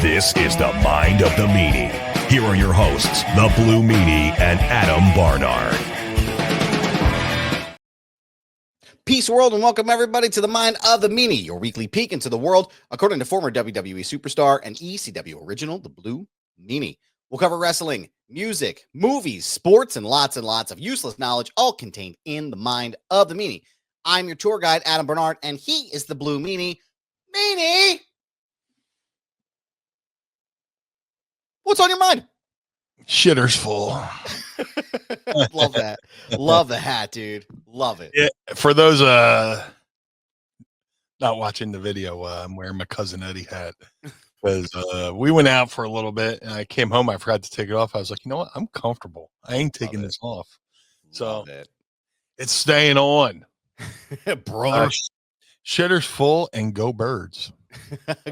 This is the Mind of the Meanie. Here are your hosts, the Blue Meanie and Adam Barnard. Peace world and welcome everybody to the Mind of the Meanie, your weekly peek into the world according to former WWE superstar and ECW original, the Blue Meanie. We'll cover wrestling, music, movies, sports, and lots of useless knowledge, all contained in the Mind of the Meanie. I'm your tour guide, Adam Barnard, and he is the Blue Meanie. Meanie! What's on your mind? Shitter's full. Love that. Love the hat, dude. Love it. Yeah, for those not watching the video, I'm wearing my cousin Eddie hat because we went out for a little bit and I came home. I forgot to take it off. I was like, you know what? I'm comfortable. I ain't taking this off. So it's staying on. Brother. Shitter's full and go Birds.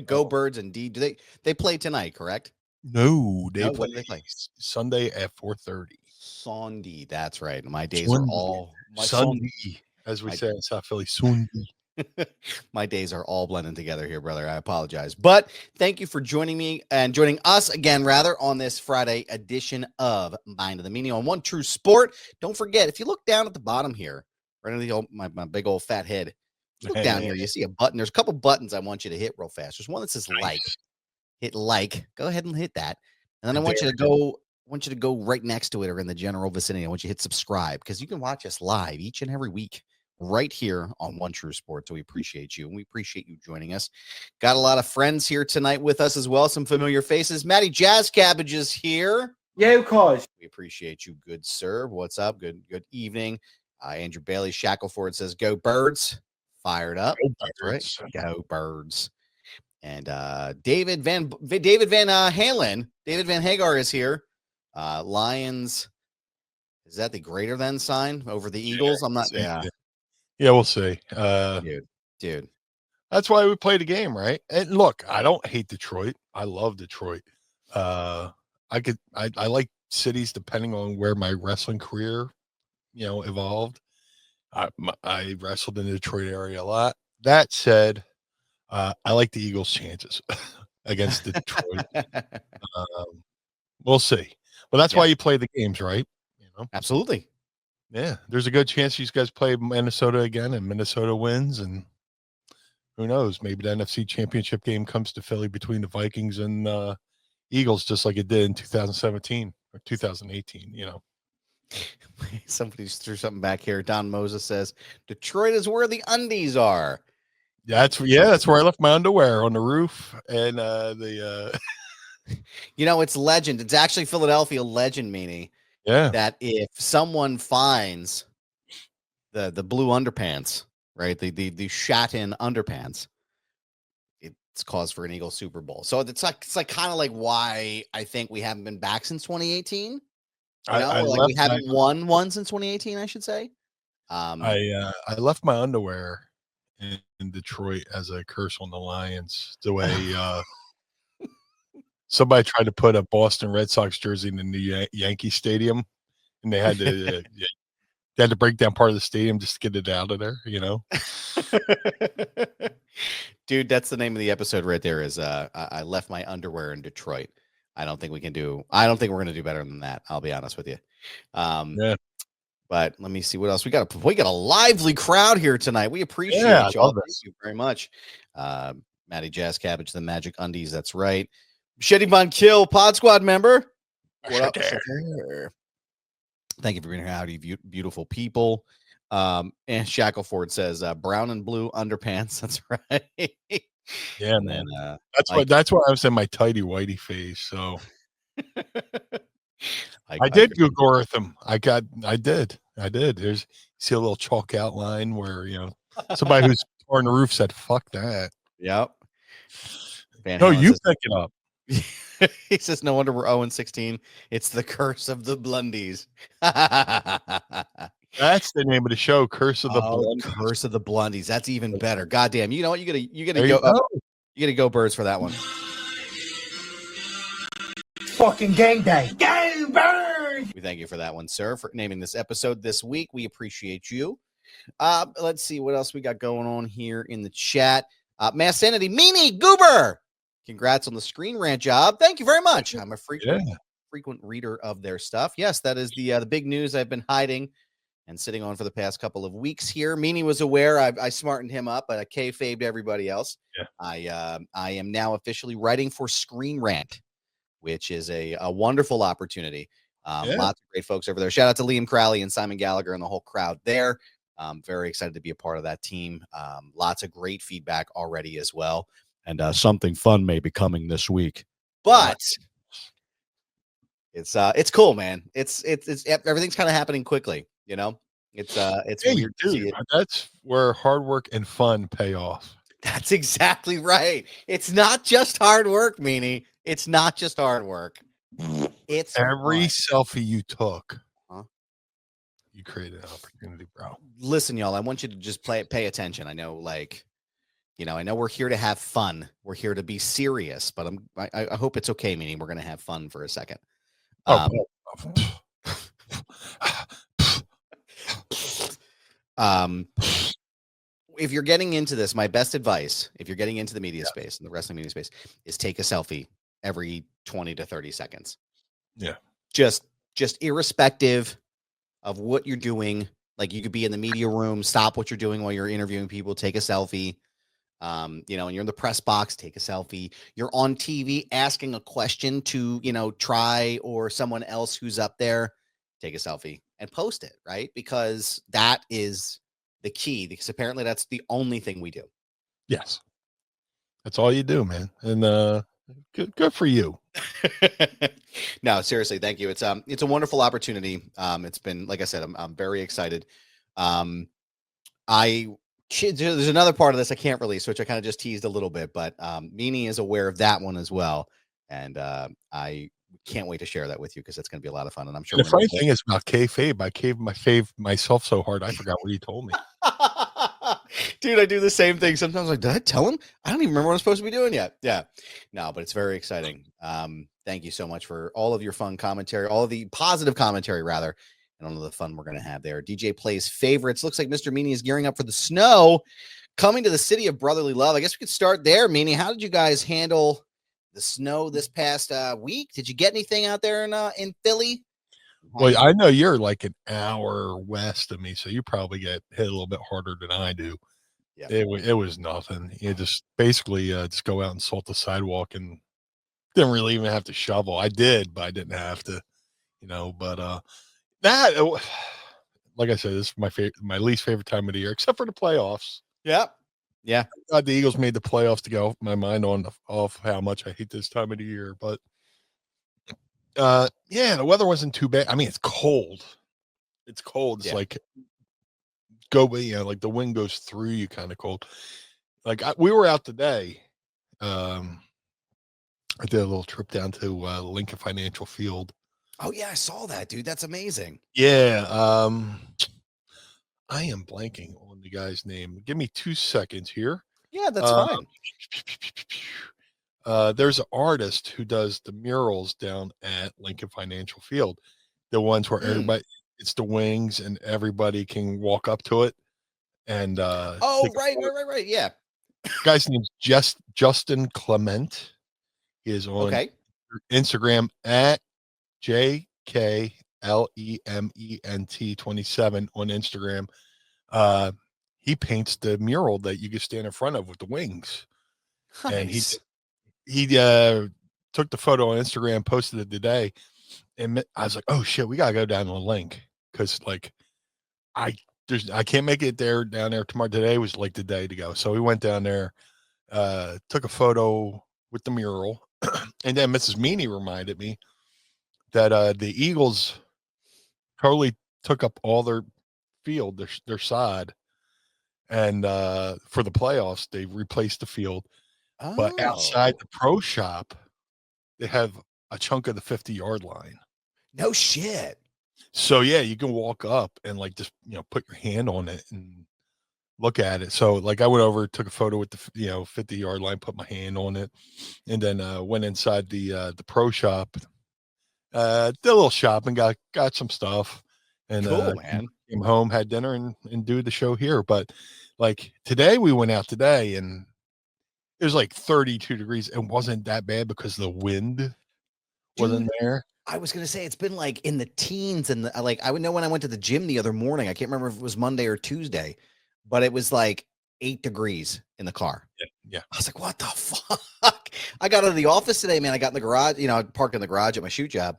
Go Birds indeed. Do they play tonight, correct? No, they When do they play? Sunday at 4:30. Sunday, that's right. My days are all Sunday, as we say in South Philly. Sunday. My days are all blending together here, brother. I apologize, but thank you for joining me and joining us again, rather, on this Friday edition of Mind of the Meanie on One True Sport. Don't forget, if you look down at the bottom here, right under my big old fat head, look down here. You see a button. There's a couple buttons I want you to hit real fast. There's one that says like. Hit like. Go ahead and hit that, and then I want you to go right next to it or in the general vicinity. I want you to hit subscribe because you can watch us live each and every week right here on One True Sport. So we appreciate you, and we appreciate you joining us. Got a lot of friends here tonight with us as well. Some familiar faces. Matty Jazz Cabbage is here. Yeah, of course. We appreciate you, good sir. What's up? Good evening. Andrew Bailey Shackleford says, "Go Birds!" Fired up. That's right. Go Birds. And David Van Halen, David Van Hagar is here. Lions, is that the greater than sign over the Eagles? I'm not. Yeah, we'll see. Dude, that's why we play the game, right? And look, I don't hate Detroit. I love Detroit. I like cities depending on where my wrestling career, evolved. I wrestled in the Detroit area a lot. That said, I like the Eagles' chances against Detroit. We'll see. But that's why you play the games, right? Absolutely. Yeah, there's a good chance these guys play Minnesota again, and Minnesota wins. And who knows? Maybe the NFC Championship game comes to Philly between the Vikings and Eagles, just like it did in 2017 or 2018. Somebody threw something back here. Don Moses says, "Detroit is where the undies are." That's where I left my underwear on the roof, and it's legend. It's actually Philadelphia legend, Meanie. Yeah. That if someone finds the blue underpants, right, the shot-in underpants, it's cause for an Eagles Super Bowl. So it's like kind of like why I think we haven't been back since 2018. We haven't won one since 2018, I should say. I left my underwear in Detroit as a curse on the Lions, the way somebody tried to put a Boston Red Sox jersey in the new Yankee Stadium, and they had to break down part of the stadium just to get it out of there. Dude, that's the name of the episode right there. Is I left my underwear in Detroit. I don't think we're going to do better than that. I'll be honest with you. But let me see what else we got. We got a lively crowd here tonight. We appreciate y'all. Thank you very much. Matty Jazz Cabbage, the Magic Undies. That's right. Shetty Von Kill, Pod Squad member. What up? Thank you for being here. Howdy, beautiful people. And Shackleford says, brown and blue underpants. That's right. Yeah, and then that's why I was in my tighty whitey phase. So I did Google them. I did. There's see a little chalk outline where somebody who's torn the roof said, "Fuck that." Yep. No, you pick it up. He says, "No wonder we're 0-16. It's the curse of the Blundies." That's the name of the show, Curse of the Blundies. Curse of the Blundies. That's even better. Goddamn. You know what? You gotta go Birds for that one. Fucking gang day. Go Birds! We thank you for that one, sir, for naming this episode this week. We appreciate you. Let's see what else we got going on here in the chat. Mass Sanity, Meanie Goober. Congrats on the Screen Rant job. Thank you very much. I'm a frequent reader of their stuff. Yes, that is the big news I've been hiding and sitting on for the past couple of weeks here. Meanie was aware. I smartened him up, but I kayfabed everybody else. Yeah. I am now officially writing for Screen Rant, which is a wonderful opportunity. Lots of great folks over there. Shout out to Liam Crowley and Simon Gallagher and the whole crowd there. Very excited to be a part of that team. Lots of great feedback already as well. And something fun may be coming this week. But it's cool, man. It's everything's kind of happening quickly, you know? It's weird to see it. That's where hard work and fun pay off. That's exactly right. It's not just hard work, Meanie. It's not just hard work. It's every fun. selfie you took. You created an opportunity, bro. Listen, y'all, I want you to just pay attention. I know, I know we're here to have fun. We're here to be serious, but I hope it's okay, Meanie. We're going to have fun for a second. If you're getting into this, my best advice, if you're getting into the media space and the wrestling media space, is take a selfie every 20 to 30 seconds. Yeah. Just irrespective of what you're doing. Like, you could be in the media room, stop what you're doing while you're interviewing people, take a selfie. And you're in the press box, take a selfie. You're on TV asking a question to, Try or someone else who's up there, take a selfie and post it, right? Because that is the key, because apparently that's the only thing we do. Yes. That's all you do, man. And good for you. No, seriously, thank you. It's a wonderful opportunity. It's been, like I said, I'm very excited. There's another part of this I can't release, which I kind of just teased a little bit, but Meanie is aware of that one as well. And I can't wait to share that with you, because it's going to be a lot of fun. And I'm sure the funny thing is about kayfabe, I caved my fave myself so hard I forgot what he told me. Dude, I do the same thing sometimes. Like, did I tell him? I don't even remember what I'm supposed to be doing yet. Yeah, no, but it's very exciting. Thank you so much for all of your fun commentary, all of the positive commentary, rather, and all of the fun we're going to have there. DJ plays favorites. Looks like Mr. Meanie is gearing up for the snow coming to the city of brotherly love. I guess we could start there, Meanie. How did you guys handle the snow this past week? Did you get anything out there in Philly? Well, I know you're like an hour west of me, so you probably get hit a little bit harder than I do. Yeah, it was nothing. You just basically just go out and salt the sidewalk, and didn't really even have to shovel. I did, but I didn't have to, But that, like I said, this is my least favorite time of the year, except for the playoffs. Yeah. God, the Eagles made the playoffs to go off my mind off how much I hate this time of the year, but. The weather wasn't too bad. I mean, it's cold. It's cold. It's like like the wind goes through you, kind of cold. Like we were out today. I did a little trip down to Lincoln Financial Field. Oh yeah, I saw that, dude. That's amazing. Yeah. I am blanking on the guy's name. Give me 2 seconds here. Yeah, that's fine. There's an artist who does the murals down at Lincoln Financial Field, the ones where everybody, it's the wings and everybody can walk up to it. And right. Yeah. Guy's name's Justin Clement. He is on Instagram at JKLEMENT27 on Instagram. He paints the mural that you can stand in front of with the wings. Nice. And he took the photo on Instagram, posted it today, and I was like, oh shit, we gotta go down to the link, because like I can't make it down there tomorrow. Today was like the day to go, so we went down there, took a photo with the mural, and then Mrs. Meanie reminded me that the Eagles totally took up all their field, their side, and for the playoffs they replaced the field. But outside the pro shop, they have a chunk of the 50-yard line. No shit. So yeah, you can walk up and like just put your hand on it and look at it. So like I went over, took a photo with the 50-yard line, put my hand on it, and then went inside the pro shop, did a little shopping, got some stuff, and cool, man. Came home, had dinner, and do the show here. But like today, we went out today and it was like 32 degrees. It wasn't that bad because the wind wasn't there. I was gonna say it's been like in the teens, and I would know when I went to the gym the other morning. I can't remember if it was Monday or Tuesday, but it was like 8 degrees in the car. Yeah. I was like, what the fuck? I got out of the office today, man. I got in the garage, I parked in the garage at my shoot job,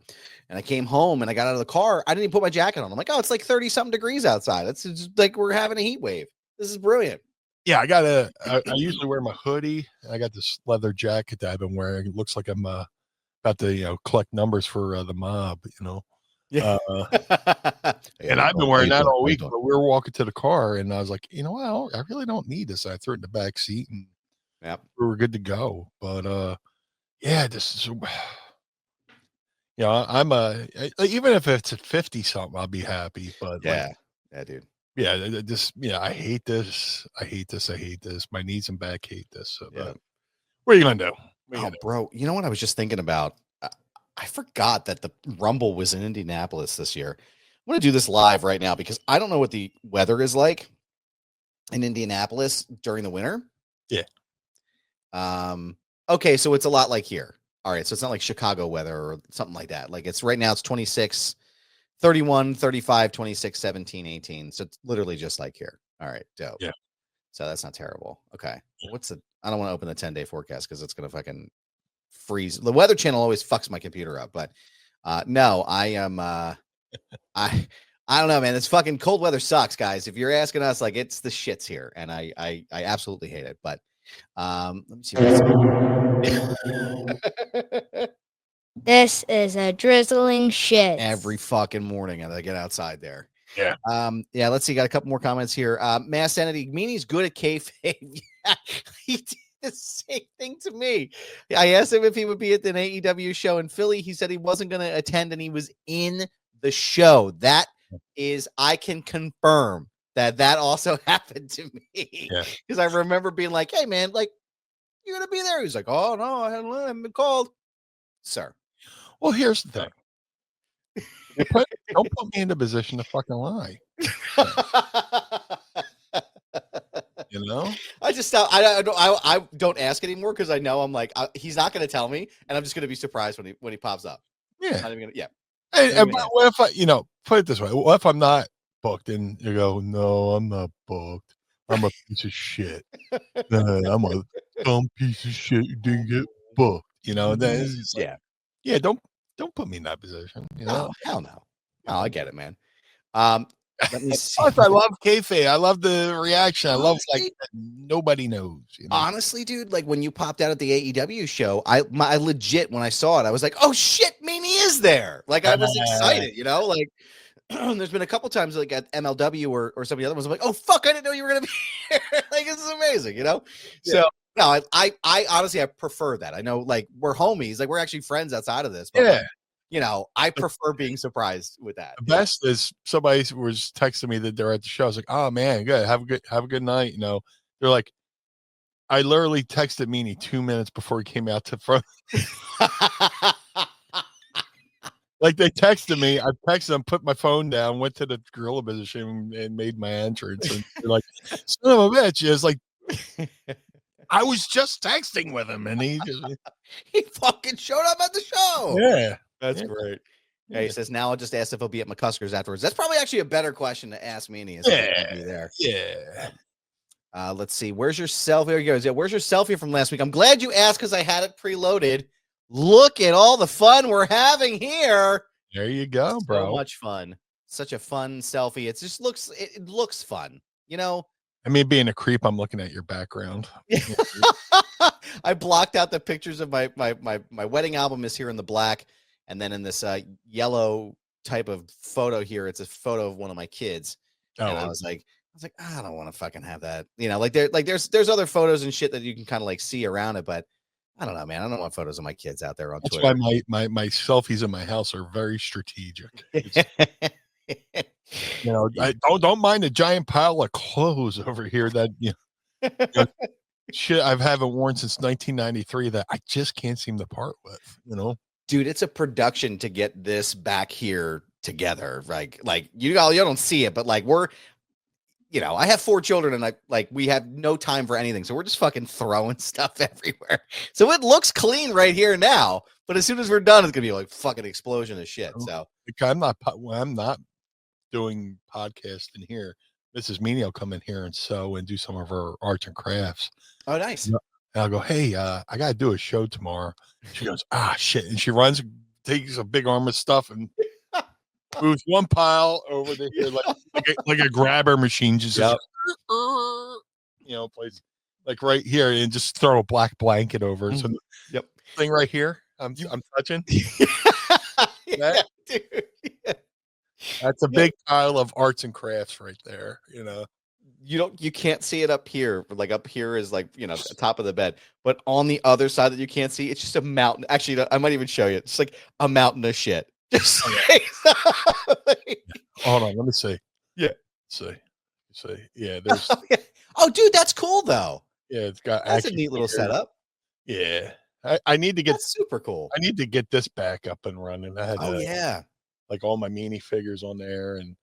and I came home and I got out of the car. I didn't even put my jacket on. I'm like, oh, it's like 30 something degrees outside. It's just like we're having a heat wave. This is brilliant. Yeah, I usually wear my hoodie. I got this leather jacket that I've been wearing. It looks like I'm about to collect numbers for the mob, Yeah. And I've been wearing that all week. But we were walking to the car, and I was like, what? I really don't need this. I threw it in the back seat, and we were good to go. But yeah, this is, I'm even if it's at 50 something, I'll be happy. But yeah, dude. Yeah, I hate this. I hate this. I hate this. My knees and back hate this. So, but what are you gonna do? Bro, you know what I was just thinking about? I forgot that the Rumble was in Indianapolis this year. I'm going to do this live right now because I don't know what the weather is like in Indianapolis during the winter. Yeah. Okay, so it's a lot like here. All right, so it's not like Chicago weather or something like that. Like it's right now it's 26, 31, 35, 26, 17, 18. So it's literally just like here. All right, dope. Yeah. So that's not terrible. Okay. Well, I don't want to open the 10-day forecast because it's going to fucking freeze. The Weather Channel always fucks my computer up, but no, I am I don't know, man. This fucking cold weather sucks, guys. If you're asking us, like it's the shits here, and I absolutely hate it. But let me see This is a drizzling shit every fucking morning as I get outside there. Yeah. Yeah, let's see. Got a couple more comments here. Mass Entity, Meanie's good at kayfabe. Yeah, he did the same thing to me. I asked him if he would be at an AEW show in Philly. He said he wasn't going to attend, and he was in the show. That is, I can confirm that also happened to me. Because I remember being like, hey, man, like, you're going to be there? He's like, oh, no, I haven't been called. Sir. Well, here's the thing. Don't put me in the position to fucking lie. I just stop. I don't ask anymore because I know I'm like he's not going to tell me, and I'm just going to be surprised when he pops up. Yeah. Not even gonna, yeah. And what if I, put it this way? What if I'm not booked and you go, no, I'm not booked. I'm a piece of shit. I'm a dumb piece of shit. You didn't get booked. Then it's just like, yeah. Don't put me in that position. No, hell no. No, I get it, man. Let me see. Plus, I love kayfabe. I love the reaction. I love like nobody knows. Honestly, dude, like when you popped out at the AEW show, I legit when I saw it, I was like, "Oh shit, Meanie is there!" Like I was excited, Like there's been a couple times like at MLW or some of the other ones, I'm like, "Oh fuck, I didn't know you were gonna be here!" Like this is amazing, So no, I honestly I prefer that. I know like we're homies, like we're actually friends outside of this, but I prefer being surprised with that. The best is somebody was texting me that they're at the show. I was like, oh man, good. Have a good night. They're like, I literally texted Meanie 2 minutes before he came out to front. Like they texted me. I texted them, put my phone down, went to the gorilla position and made my entrance. And they're like, son of a bitch. It's like, I was just texting with him and he fucking showed up at the show. Yeah. That's great. Yeah, he says, now I'll just ask if he'll be at McCusker's afterwards. That's probably actually a better question to ask Meanie. There. Yeah. Let's see. Where's your selfie? There he goes. Yeah, where's your selfie from last week? I'm glad you asked because I had it preloaded. Look at all the fun we're having here. There you go, bro. So much fun. Such a fun selfie. It just looks fun. I mean, being a creep, I'm looking at your background. I blocked out the pictures of my wedding album is here in the black. And then in this yellow type of photo here, it's a photo of one of my kids. And I was like, I don't want to fucking have that. There's other photos and shit that you can kind of like see around it, but I don't know, man. I don't want photos of my kids out there on That's Twitter. That's why my selfies in my house are very strategic. I don't mind a giant pile of clothes over here that shit I haven't worn since 1993 that I just can't seem to part with. Dude, it's a production to get this back here together. Like you don't see it, but like I have 4 children and we have no time for anything. So we're just fucking throwing stuff everywhere. So it looks clean right here now, but as soon as we're done, it's gonna be like fucking explosion of shit. So I'm not doing podcasting here. Mrs. Meanie will come in here and sew and do some of her arts and crafts. oh, nice. And I'll go, hey, I gotta do a show tomorrow. She goes, shit. And she runs, takes a big arm of stuff and moves one pile over to here like a grabber machine, just place like right here and just throw a black blanket over it. So yep. Thing right here, I'm touching. Yeah, dude. Yeah. That's a big pile of arts and crafts right there, You can't see it up here, but like up here is like, the top of the bed, but on the other side that you can't see, it's just a mountain. Actually, I might even show you. It's like a mountain of shit. Just hold on, let me see. Yeah. See. Yeah, there's oh, dude, that's cool though. Yeah, it's got that's a neat little setup. Yeah. I need to get super cool. I need to get this back up and running. I had yeah. Like all my meanie figures on there, and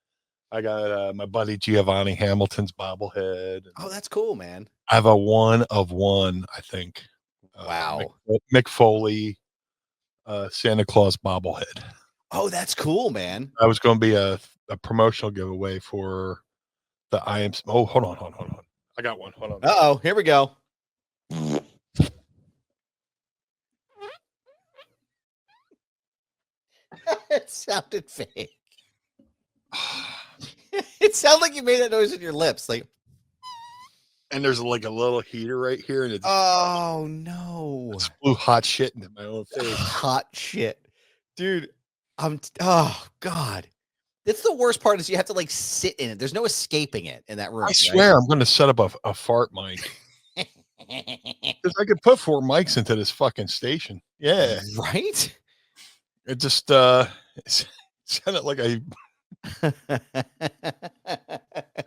I got my buddy Giovanni Hamilton's bobblehead. Oh, that's cool, man. I have a 1 of 1, I think. Wow. Mick Foley, Santa Claus bobblehead. Oh, that's cool, man. I was going to be a promotional giveaway for the Oh, hold on. I got one. Hold on. Uh-oh, here we go. It sounded fake. It sounded like you made that noise with your lips, like. And there's like a little heater right here, and it's oh no, it blew hot shit into my own face. Hot shit, dude. Oh god, that's the worst part is you have to like sit in it. There's no escaping it in that room. I swear, I'm going to set up a fart mic because I could put 4 mics into this fucking station. Yeah, right. It just it sounded like I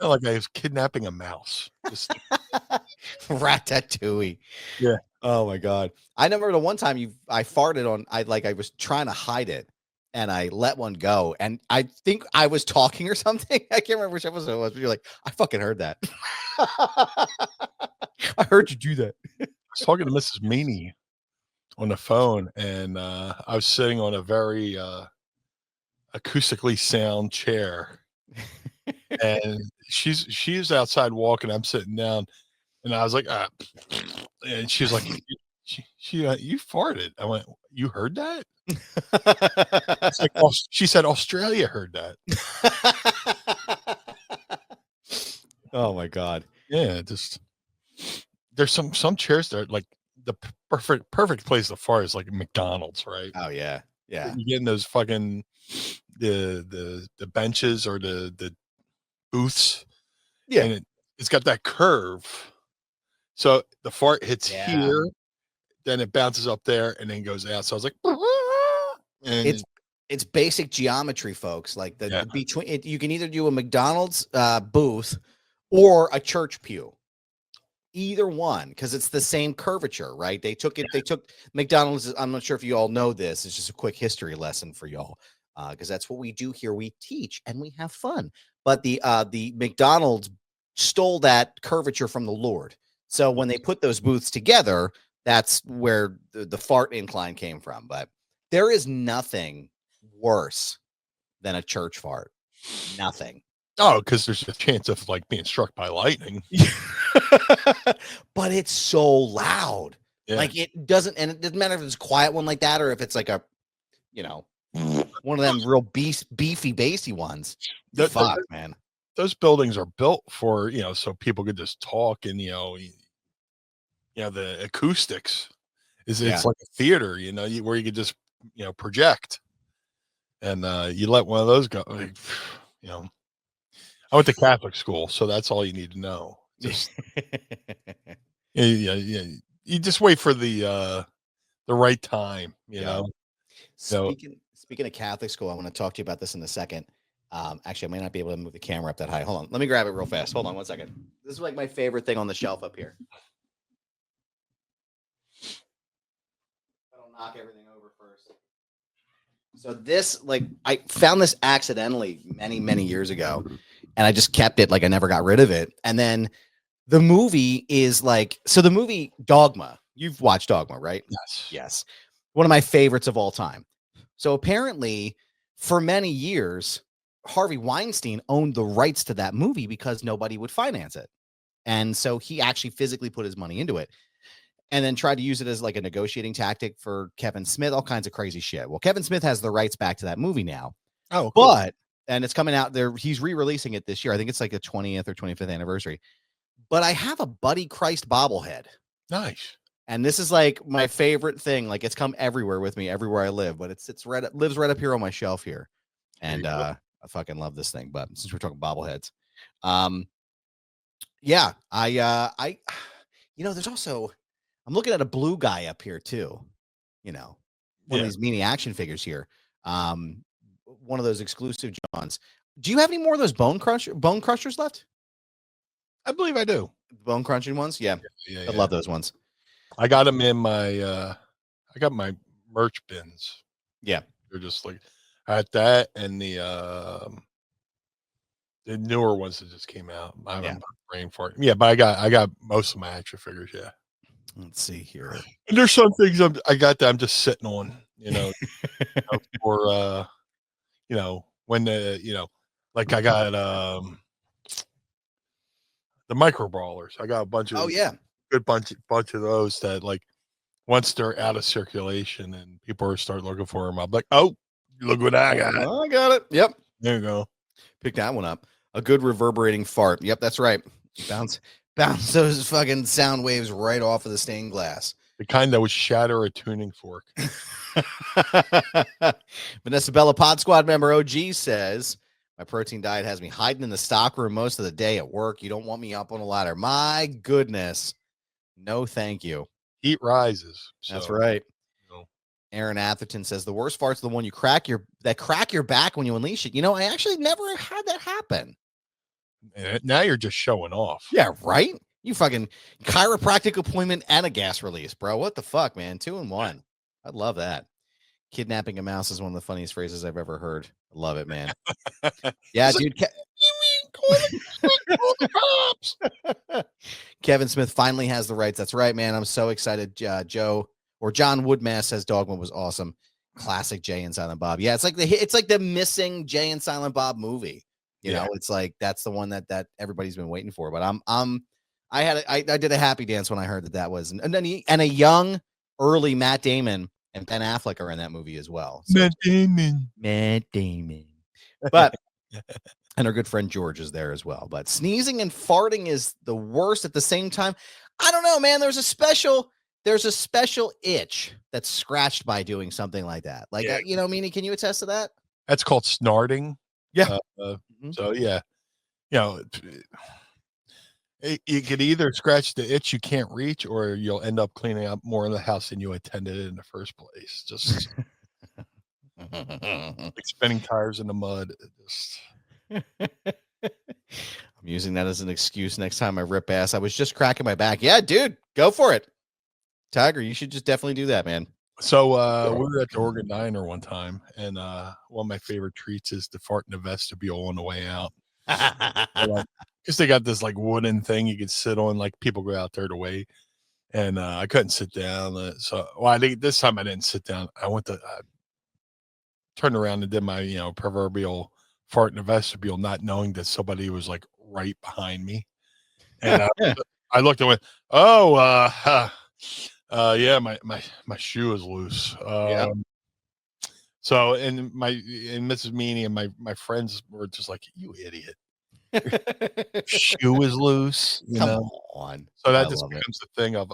was kidnapping a mouse. Just Ratatouille. Yeah. Oh my god. I remember the one time I farted on. I was trying to hide it, and I let one go, and I think I was talking or something. I can't remember which episode it was, but you're like, I fucking heard that. I heard you do that. I was talking to Mrs. Meanie on the phone, and I was sitting on a very acoustically sound chair, and she's outside walking. I'm sitting down, and I was like, and she was like, you farted. I went, you heard that? It's like, she said Australia heard that. Oh my god. Yeah, just there's some chairs there, like the perfect place to fart is like McDonald's, right? Oh yeah. You get in those fucking the benches or the booths. Yeah. And it's got that curve. So the fart hits here, then it bounces up there and then goes out. So I was like, and it's basic geometry, folks. Like the between it, you can either do a McDonald's booth or a church pew. Either one, because it's the same curvature, right? They took McDonald's. I'm not sure if you all know this. It's just a quick history lesson for y'all, because that's what we do here. We teach and we have fun. But the McDonald's stole that curvature from the Lord. So when they put those booths together, that's where the fart incline came from. But there is nothing worse than a church fart. Nothing. Oh, because there's a chance of like being struck by lightning. But it's so loud. Yeah. Like it doesn't matter if it's a quiet one like that or if it's like a, one of them real beefy, bassy ones. Fuck, man. Those buildings are built for, so people could just talk and, the acoustics it's like a theater, where you could just, project. And you let one of those go, I went to Catholic school, so that's all you need to know. Just, yeah. You just wait for the right time, know. Speaking of Catholic school, I want to talk to you about this in a second. Actually, I may not be able to move the camera up that high. Hold on, let me grab it real fast. Hold on 1 second. This is like my favorite thing on the shelf up here. I don't knock everything over first. So this, I found this accidentally many, many years ago. and I just kept it. Like I never got rid of it. And then the movie is like, so the movie Dogma, you've watched Dogma, right? Yes. Yes. One of my favorites of all time. So apparently for many years, Harvey Weinstein owned the rights to that movie because nobody would finance it. And so he actually physically put his money into it and then tried to use it as like a negotiating tactic for Kevin Smith, all kinds of crazy shit. Well, Kevin Smith has the rights back to that movie now. Oh, cool. And it's coming out there. He's re-releasing it this year. I think it's like the 20th or 25th anniversary. But I have a Buddy Christ bobblehead. Nice. And this is like my favorite thing. Like it's come everywhere with me, everywhere I live, but lives right up here on my shelf here. And I fucking love this thing. But since we're talking bobbleheads, yeah, there's also, I'm looking at a blue guy up here too. One of these Meanie action figures here. One of those exclusive Johns. Do you have any more of those bone crushers left? I believe I do. Bone crunching ones? Yeah. I love those ones. I got them in my I got my merch bins. Yeah. They're just like at that and the newer ones that just came out. I'm brain fart. Yeah, but I got most of my action figures, yeah. Let's see here. And there's some things I got that I'm just sitting on, for when like I got the micro brawlers. I got a bunch of good bunch of those that like once they're out of circulation and people start looking for them, I'm like, oh, look what I got. I got it. Yep. There you go. Pick that one up. A good reverberating fart. Yep, that's right. Bounce those fucking sound waves right off of the stained glass. The kind that would shatter a tuning fork. Vanessa Bella Pod Squad member OG says, my protein diet has me hiding in the stock room most of the day at work. You don't want me up on a ladder. My goodness. No, thank you. Heat rises. That's right. Aaron Atherton says the worst fart's the one crack your back when you unleash it. I actually never had that happen. And now you're just showing off. Yeah, right? You fucking chiropractic appointment and a gas release, bro. What the fuck, man? 2 in 1. I love that. Kidnapping a mouse is one of the funniest phrases I've ever heard. I love it, man. Yeah, dude. Kevin Smith finally has the rights. That's right, man. I'm so excited. John Woodmass says Dogma was awesome. Classic Jay and Silent Bob. Yeah, it's like the missing Jay and Silent Bob movie. It's like that's the one that everybody's been waiting for. But I did a happy dance when I heard that was and a young early Matt Damon and Ben Affleck are in that movie as well. So, Matt Damon. But and our good friend George is there as well. But sneezing and farting is the worst at the same time. I don't know, man. There's a special itch that's scratched by doing something like that. Like, Meanie, can you attest to that? That's called snarting. Yeah. So yeah, you could either scratch the itch you can't reach, or you'll end up cleaning up more of the house than you intended in the first place. Just like spinning tires in the mud. I'm using that as an excuse next time I rip ass. I was just cracking my back. Yeah, dude, go for it. Tiger, you should just definitely do that, man. So we were at the Oregon Diner one time, and one of my favorite treats is to fart in the vestibule on the way out. Because they got this like wooden thing you could sit on, like people go out there to wait. And I couldn't sit down. I think this time I didn't sit down. I turned around and did my, proverbial fart in the vestibule, not knowing that somebody was like right behind me. And I looked and went, yeah, my shoe is loose. So, and Mrs. Meanie and my friends were just like, you idiot. Shoe is loose. Come on. So that just becomes the thing of,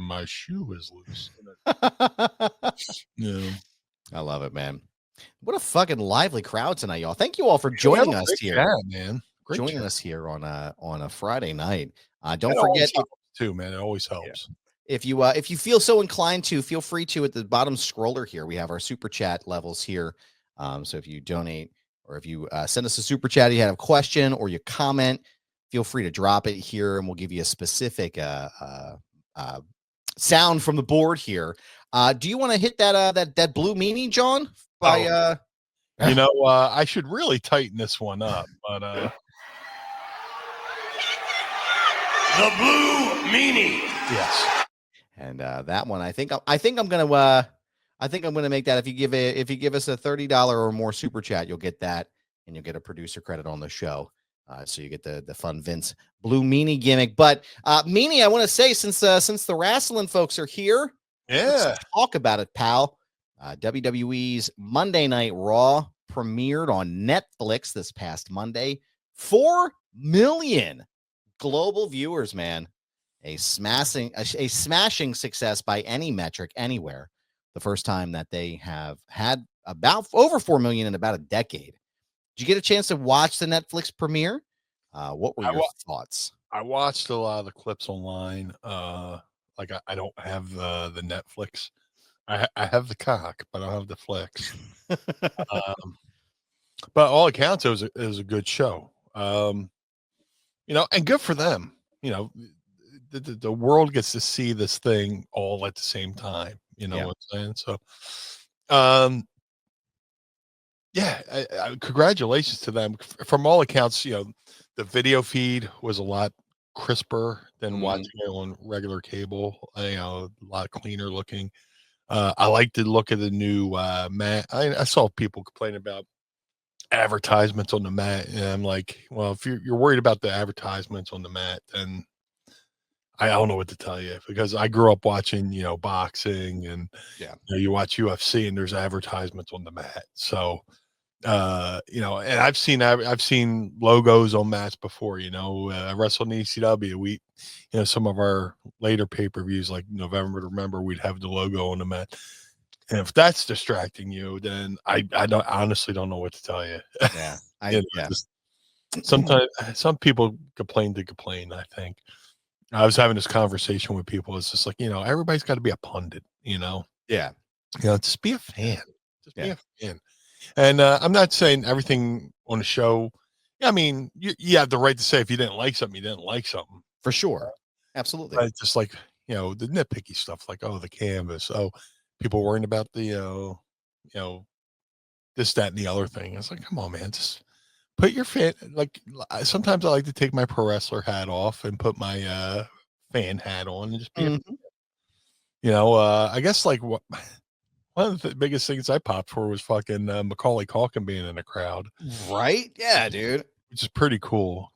my shoe is loose. Yeah. I love it, man. What a fucking lively crowd tonight, y'all. Thank you all for joining us here. Yeah, man. Joining us here on a Friday night. Don't forget too, man. It always helps. Yeah. If you feel so inclined to, feel free to, at the bottom scroller here, we have our super chat levels here. So if you donate or if you send us a super chat, you have a question or you comment, feel free to drop it here and we'll give you a specific sound from the board here. Do you want to hit that Blue Meanie, John? I should really tighten this one up, but The Blue Meanie. yes. And that one, I think I'm gonna make that. If you give us a $30 or more super chat, you'll get that, and you'll get a producer credit on the show. So you get the fun Vince Blue Meanie gimmick. But Meanie, I want to say, since the wrestling folks are here, Yeah. let's talk about it, pal. WWE's Monday Night Raw premiered on Netflix this past Monday. 4 million global viewers, man. A smashing success by any metric anywhere. The first time that they have had about over 4 million in about a decade. Did you get a chance to watch the Netflix premiere? What were your thoughts? I watched a lot of the clips online. Like I don't have the Netflix. I have the cock, but I don't have the flicks. But all accounts, it was a good show. And good for them. The world gets to see this thing all at the same time. You know what I'm saying? So, congratulations to them. From all accounts, the video feed was a lot crisper than watching it on regular cable. A lot cleaner looking. I like to look at the new mat. I saw people complaining about advertisements on the mat, and I'm like, well, if you're worried about the advertisements on the mat, then I don't know what to tell you, because I grew up watching, boxing, and you watch UFC and there's advertisements on the mat. So, and I've seen logos on mats before. I wrestled in ECW. We, some of our later pay-per-views, like November to Remember, we'd have the logo on the mat. And if that's distracting you, then I honestly don't know what to tell you. Yeah, Sometimes some people complain to complain. I think I was having this conversation with people. It's just like, everybody's got to be a pundit. Just be a fan. Just be a fan. And I'm not saying everything on the show. I mean, you have the right to say if you didn't like something, you didn't like something. For sure. Absolutely. But it's just like, the nitpicky stuff, like, the canvas. People worrying about the, this, that, and the other thing. It's like, come on, man, just put your fan. Like, sometimes I like to take my pro wrestler hat off and put my fan hat on and just be, I guess, like, one of the biggest things I popped for was fucking Macaulay Culkin being in the crowd. Right? Yeah, dude. Which is pretty cool.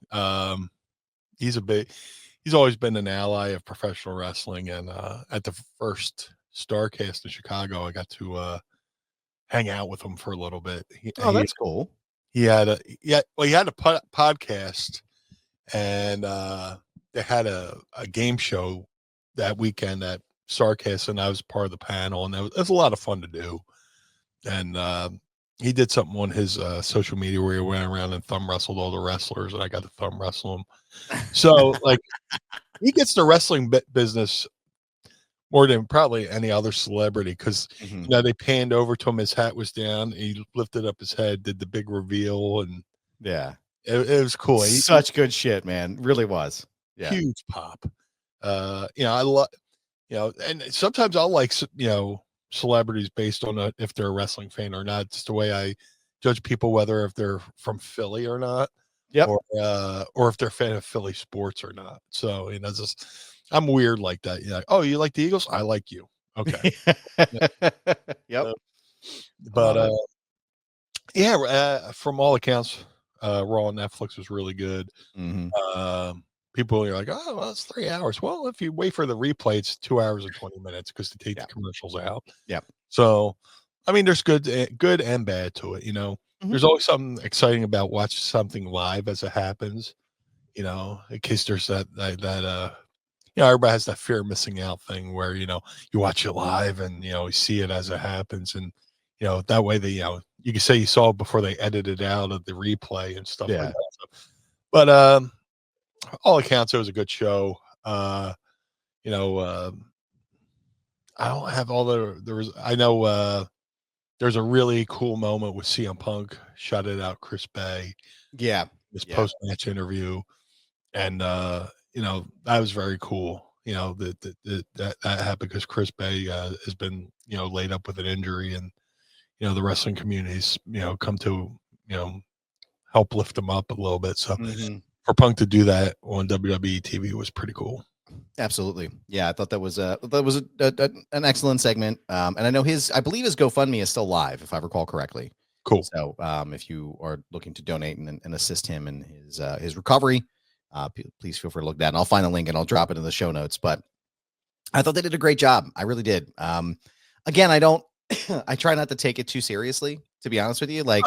He's always been an ally of professional wrestling, and at the first Starcast in Chicago, I got to hang out with him for a little bit. That's cool. He had a podcast, and they had a game show that weekend at Starcast, and I was part of the panel, and it was a lot of fun to do. And he did something on his social media where he went around and thumb wrestled all the wrestlers, and I got to thumb wrestle him. So, like, he gets the wrestling business more than probably any other celebrity, because they panned over to him, his hat was down, he lifted up his head, did the big reveal, and it was cool. Such good shit, man. Really was. Huge pop. I love, and sometimes I'll like, celebrities based on if they're a wrestling fan or not. It's the way I judge people, whether if they're from Philly or not, or if they're a fan of Philly sports or not. So, just, I'm weird like that. You're like, oh, you like the Eagles? I like you. Okay. But from all accounts, Raw on Netflix was really good. People are like, oh, well, it's 3 hours. Well, if you wait for the replay, it's 2 hours and 20 minutes because they take the commercials out. So, I mean, there's good and bad to it. There's always something exciting about watching something live as it happens. In case there's that everybody has that fear of missing out thing where, you watch it live and, you see it as it happens. And, that way they, you can say you saw it before they edited it out of the replay and stuff like that. But, all accounts, it was a good show. I don't have all I know, there's a really cool moment with CM Punk shouted out Chris Bay. His post-match interview. And, that was very cool. That happened because Chris Bay has been, laid up with an injury, and, the wrestling communities, come to, help lift them up a little bit. So for Punk to do that on WWE TV was pretty cool. Absolutely. Yeah, I thought that was an excellent segment. And I know I believe his GoFundMe is still live, if I recall correctly. Cool. So if you are looking to donate and assist him in his recovery, please feel free to look at that. And I'll find the link and I'll drop it in the show notes. But I thought they did a great job. I really did. Again, I try not to take it too seriously, to be honest with you. Like,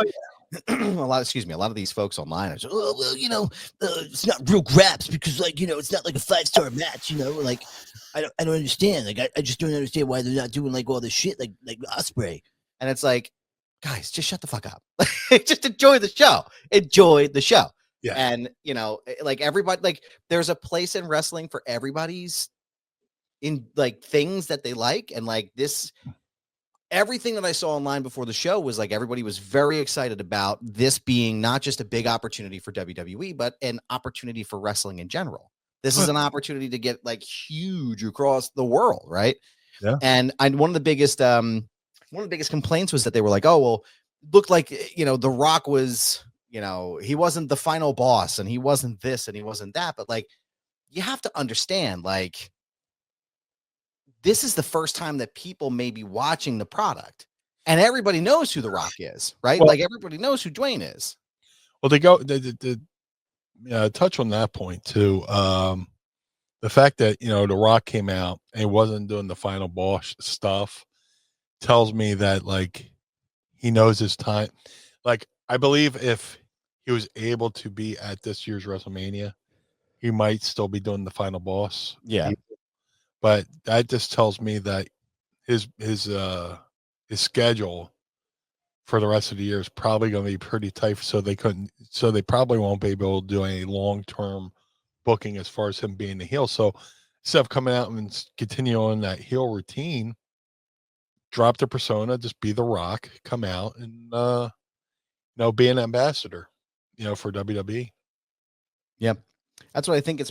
a lot of these folks online are just, oh, well, it's not real graps because, like, it's not like a 5-star match, like, I don't understand. Like, I just don't understand why they're not doing like all this shit like Osprey. And it's like, guys, just shut the fuck up. Just enjoy the show. Enjoy the show. Yeah. And, like everybody, like there's a place in wrestling for everybody's in like things that they like. And like everything that I saw online before the show was like everybody was very excited about this being not just a big opportunity for WWE, but an opportunity for wrestling in general. This is an opportunity to get like huge across the world, right? Yeah. And one of the biggest complaints was that they were like, oh, well, looked like The Rock was, he wasn't the final boss and he wasn't this and he wasn't that. But like you have to understand, like, this is the first time that people may be watching the product and everybody knows who The Rock is, right? Well, like everybody knows who Dwayne is. Well, they touch on that point too. The fact that, The Rock came out and he wasn't doing the final boss stuff tells me that like he knows his time. Like, I believe if he was able to be at this year's WrestleMania, he might still be doing the final boss. Yeah. But that just tells me that his schedule for the rest of the year is probably going to be pretty tight. So they probably won't be able to do any long-term booking as far as him being the heel. So instead of coming out and continue on that heel routine, drop the persona, just be The Rock, come out and be an ambassador, for WWE. Yep. That's what I think.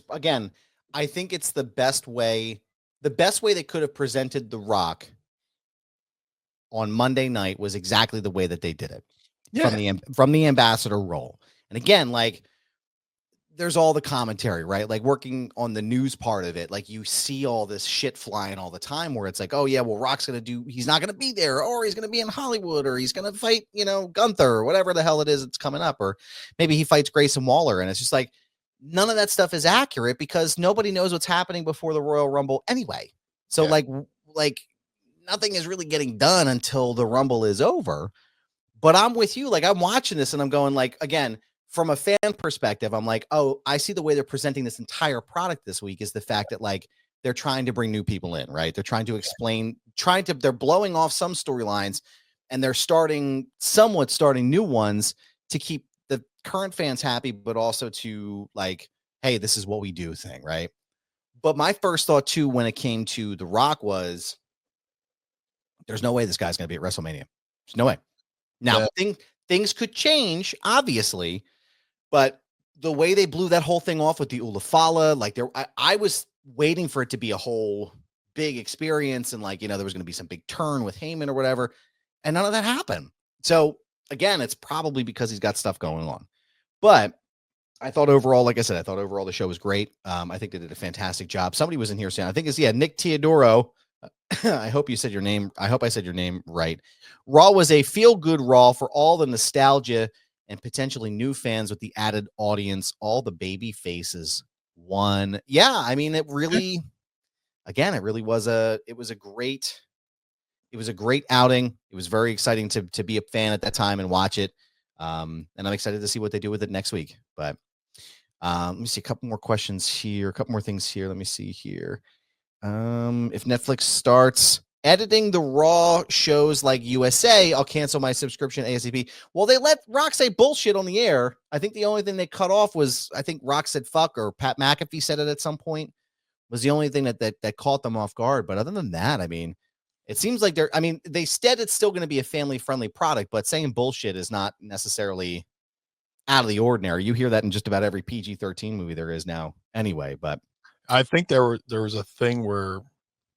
I think it's the best way they could have presented The Rock on Monday night was exactly the way that they did it. Yeah. From the ambassador role. And again, like there's all the commentary, right? Like working on the news part of it, like you see all this shit flying all the time where it's like, oh yeah, well, Rock's he's not going to be there, or he's going to be in Hollywood, or he's going to fight, Gunther, or whatever the hell it is that's coming up, or maybe he fights Grayson Waller. And it's just like, none of that stuff is accurate because nobody knows what's happening before the Royal Rumble anyway. So like nothing is really getting done until the Rumble is over. But I'm with you. Like I'm watching this and I'm going like, again, from a fan perspective, I'm like, oh, I see the way they're presenting this entire product this week is the fact that like they're trying to bring new people in, right? They're trying to explain, they're blowing off some storylines and they're starting new ones to keep the current fans happy, but also to like, hey, this is what we do thing, right? But my first thought too, when it came to The Rock was, there's no way this guy's going to be at WrestleMania. There's no way. Now, things could change, obviously, but the way they blew that whole thing off with the Ulafala, like I was waiting for it to be a whole big experience and like, there was going to be some big turn with Heyman or whatever, and none of that happened. So again, it's probably because he's got stuff going on. But I thought overall, like I said, the show was great. I think they did a fantastic job. Somebody was in here saying, I think it's Nick Teodoro. I hope you said your name. I hope I said your name right. Raw was a feel-good Raw for all the nostalgia and potentially new fans with the added audience. All the baby faces won. Yeah, I mean, it really was a great outing. It was very exciting to be a fan at that time and watch it. And I'm excited to see what they do with it next week. But let me see a couple more questions here, a couple more things here. Let me see here. If Netflix starts editing the Raw shows like USA, I'll cancel my subscription ASAP. Well, they let Rock say bullshit on the air. I think the only thing they cut off was, I think Rock said fuck, or Pat McAfee said it at some point, was the only thing that caught them off guard. But other than that, I mean, it seems like they said it's still going to be a family-friendly product, but saying bullshit is not necessarily out of the ordinary. You hear that in just about every PG-13 movie there is now anyway, but I think there was a thing where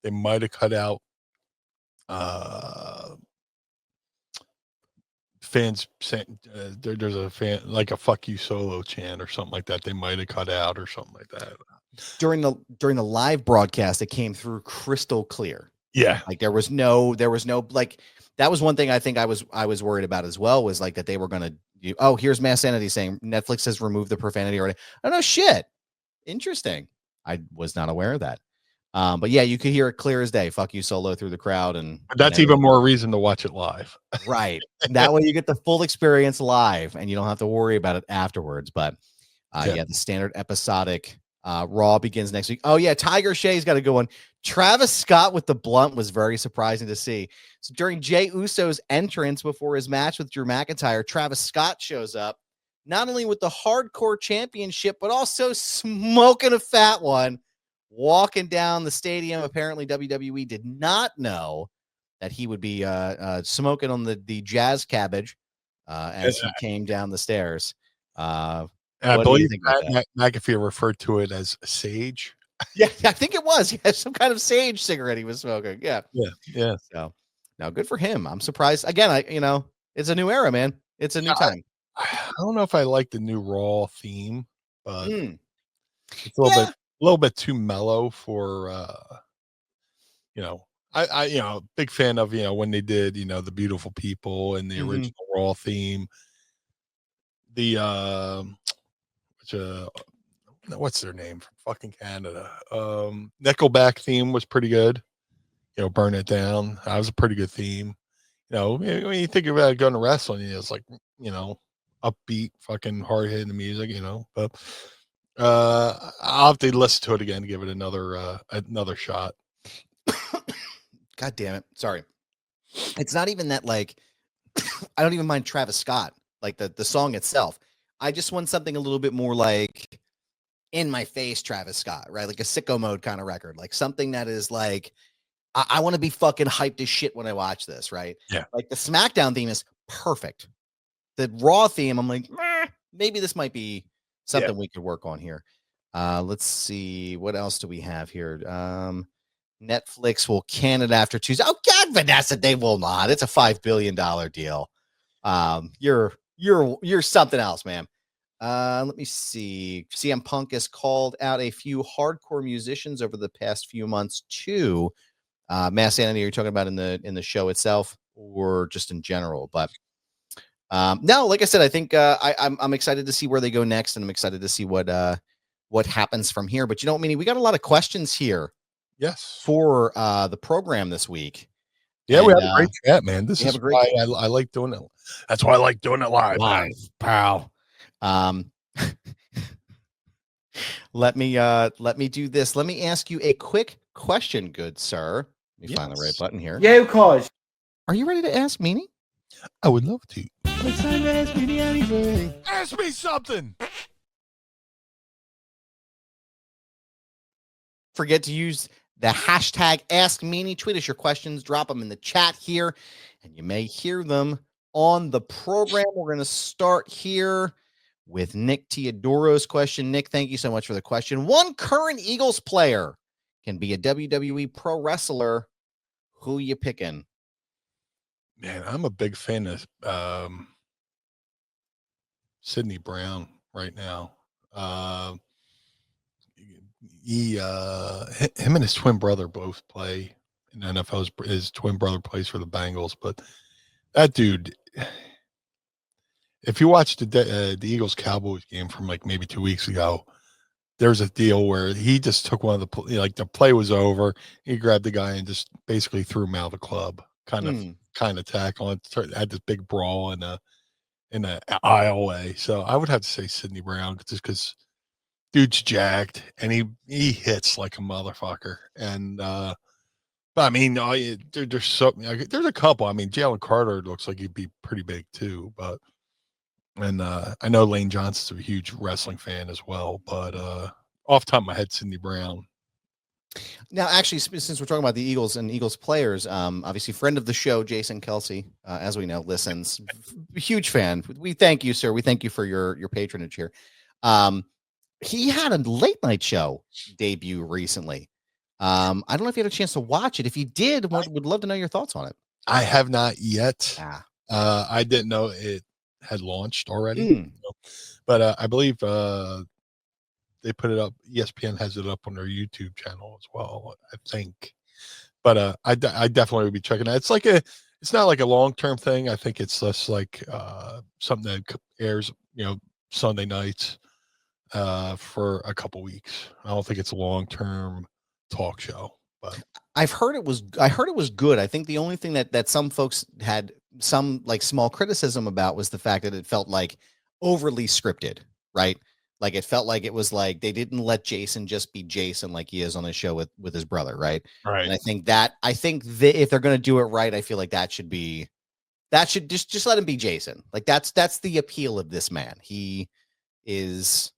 they might have cut out fans saying there's a fan like a "fuck you" solo chant or something like that. They might have cut out or something like that. During the live broadcast, it came through crystal clear. Yeah, Like there was no like that was one thing I think I was worried about as well, was like that they were gonna do, oh, here's Mass Sanity saying Netflix has removed the profanity already. Oh no, shit. Interesting. I was not aware of that. But yeah, you could hear it clear as day. Fuck you solo through the crowd, and that's even more reason to watch it live. Right. That way you get the full experience live and you don't have to worry about it afterwards. But yeah, the standard episodic Raw begins next week. Oh yeah, Tiger Shay's got a good one. Travis Scott with the blunt was very surprising to see. So during Jey Uso's entrance before his match with Drew McIntyre, Travis Scott shows up, not only with the hardcore championship, but also smoking a fat one, walking down the stadium. Apparently WWE did not know that he would be smoking on the jazz cabbage as he came down the stairs. I believe McAfee referred to it as sage. Yeah, I think it was. Yeah, some kind of sage cigarette he was smoking. Yeah. So now, good for him. I'm surprised. Again, it's a new era, man. It's a new time. I don't know if I like the new Raw theme, but it's a little bit too mellow for I big fan of when they did the Beautiful People and the original Raw theme. The what's their name from fucking Canada? Nickelback theme was pretty good. Burn It Down. That was a pretty good theme. When you think about going to wrestling, it's like upbeat, fucking hard hitting music. But I'll have to listen to it again to give it another shot. God damn it! Sorry, it's not even that. Like, I don't even mind Travis Scott, like the song itself. I just want something a little bit more like in my face Travis Scott, right? Like a Sicko Mode kind of record, like something that is like, I want to be fucking hyped as shit when I watch this, right? Yeah. Like the SmackDown theme is perfect. The Raw theme, I'm like, maybe this might be something we could work on here. Let's see. What else do we have here? Netflix will can it after Tuesday. Oh God, Vanessa, they will not. It's a $5 billion deal. You're something else, man. Let me see. CM Punk has called out a few hardcore musicians over the past few months too. Mass Sanity, are you talking about in the show itself or just in general? But no, like I said, I think I'm excited to see where they go next, and I'm excited to see what happens from here. But Meanie, we got a lot of questions here. Yes, for the program this week. Yeah, we had a great chat, man. This is why I like doing it. That's why I like doing it live, pal. Let me do this. Let me ask you a quick question, good sir. Let me find the right button here. Yeah, of course. Are you ready to ask Meanie? I would love to. It's time to ask Meanie anything. Ask me something. Forget to use the hashtag Ask Meanie. Tweet us your questions. Drop them in the chat here, and you may hear them on the program. We're going to start here with Nick Teodoro's question. Nick, thank you so much for the question. One current Eagles player can be a WWE pro wrestler. Who you picking? Man, I'm a big fan of Sidney Brown right now. Him and his twin brother both play in the NFL. His twin brother plays for the Bengals, but that dude, if you watched the Eagles Cowboys game from like maybe 2 weeks ago, there's a deal where he just took one of the play was over. He grabbed the guy and just basically threw him out of the club, kind of tackle. Had this big brawl in the aisleway. So I would have to say Sidney Brown just because dude's jacked and he hits like a motherfucker. And but I mean, there's a couple. I mean, Jalen Carter looks like he'd be pretty big too. But I know Lane Johnson's a huge wrestling fan as well. But off the top of my head, Sidney Brown. Now, actually, since we're talking about the Eagles and Eagles players, obviously, friend of the show, Jason Kelsey, as we know, listens. Huge fan. We thank you, sir. We thank you for your patronage here. He had a late night show debut recently. I don't know if you had a chance to watch it. If you did, would love to know your thoughts on it. I have not yet. I didn't know it had launched already, Mm. but I believe they put it up. ESPN has it up on their YouTube channel as well, I think. But I definitely would be checking it. It's not like a long-term thing. I think it's just like something that airs, Sunday nights for a couple weeks. I don't think it's a long-term talk show, but I heard it was good. I think the only thing that some folks had some like small criticism about was the fact that it felt like overly scripted, right? Like it felt like it was like they didn't let Jason just be Jason like he is on the show with his brother, right? right. And I think if they're going to do it right, I feel like that should just let him be Jason. Like that's the appeal of this man. He is,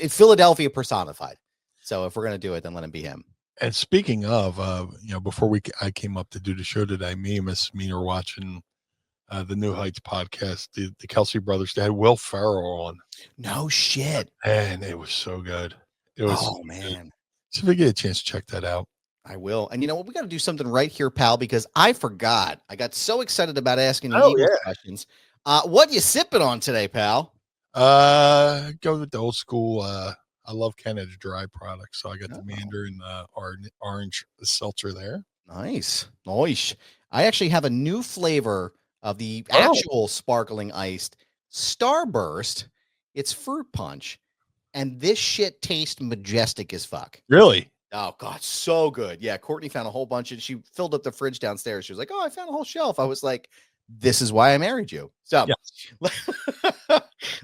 Philadelphia personified. So if we're going to do it, then let him be him. And speaking of, before I came up to do the show today, me and Miss Mean are watching the New Heights podcast, the Kelsey brothers. They had Will Ferrell on. No shit. And it was so good. It was Oh man. So if you get a chance to check that out. I will. And you know what? We got to do something right here, pal, because I forgot. I got so excited about asking you Eagles questions. What you sipping on today, pal? Go with the old school. I love Canada Dry products, so I got the Mandarin orange seltzer there. Nice. I actually have a new flavor of the actual sparkling iced Starburst. It's fruit punch, and this shit tastes majestic as fuck. Really? Oh God, so good. Yeah, Courtney found a whole bunch, and she filled up the fridge downstairs. She was like, "Oh, I found a whole shelf." I was like, "This is why I married you." So,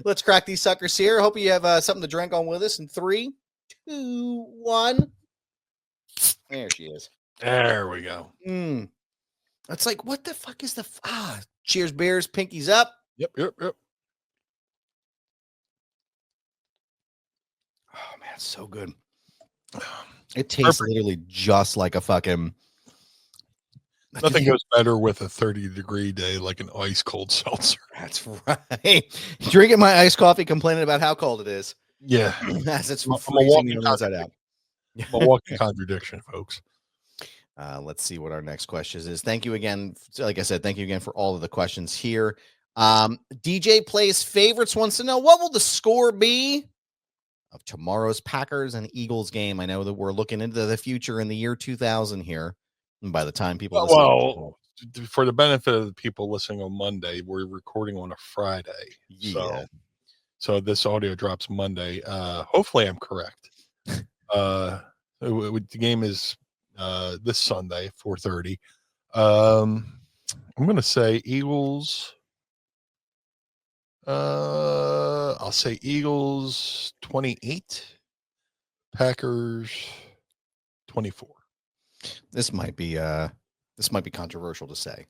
let's crack these suckers here. Hope you have something to drink on with us. In 3, 2, 1. There she is. There we go. It's like, what the fuck is cheers, beers, pinkies up. Yep. Oh man, it's so good. It tastes literally just like a fucking. Nothing goes better with a 30-degree day like an ice cold seltzer. That's right. Drinking my iced coffee, complaining about how cold it is. Yeah, as it's I'm freezing inside out. A walking contradiction, folks. Let's see what our next question is. Thank you again. Like I said, thank you again for all of the questions here. DJ Plays Favorites wants to know, what will the score be of tomorrow's Packers and Eagles game? I know that we're looking into the future in the year 2000 here. And by the time people listen, for the benefit of the people listening on Monday, we're recording on a Friday. Yeah. So this audio drops Monday. Hopefully I'm correct. The game is this Sunday, 4:30. I'm going to say Eagles. I'll say Eagles 28, Packers 24. This might be controversial to say.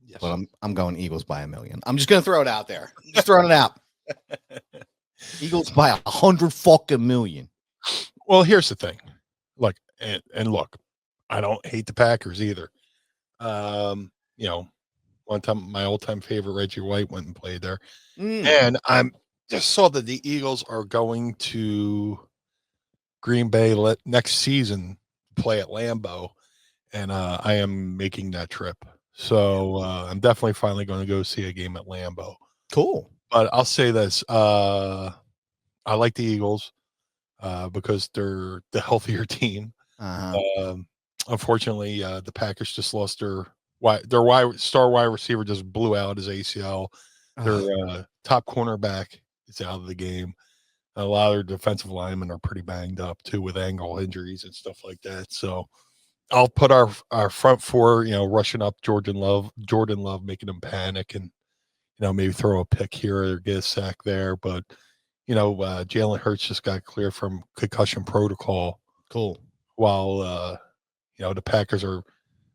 Yes. But I'm going Eagles by 1,000,000. I'm just going to throw it out there. Just throwing it out. Eagles by 100 fucking million. Well, here's the thing. Look, look, I don't hate the Packers either. One time my all-time favorite Reggie White went and played there. And I'm just saw that the Eagles are going to Green Bay next season play at Lambeau, and I am making that trip. So I'm definitely finally going to go see a game at Lambeau. Cool. But I'll say this. I like the Eagles because they're the healthier team. Unfortunately, the Packers just lost their star wide receiver, just blew out his ACL. Their top cornerback is out of the game. A lot of their defensive linemen are pretty banged up too with ankle injuries and stuff like that. So I'll put our front four, rushing up Jordan Love making them panic and, maybe throw a pick here or get a sack there. But, Jalen Hurts just got clear from concussion protocol. Cool. While, the Packers are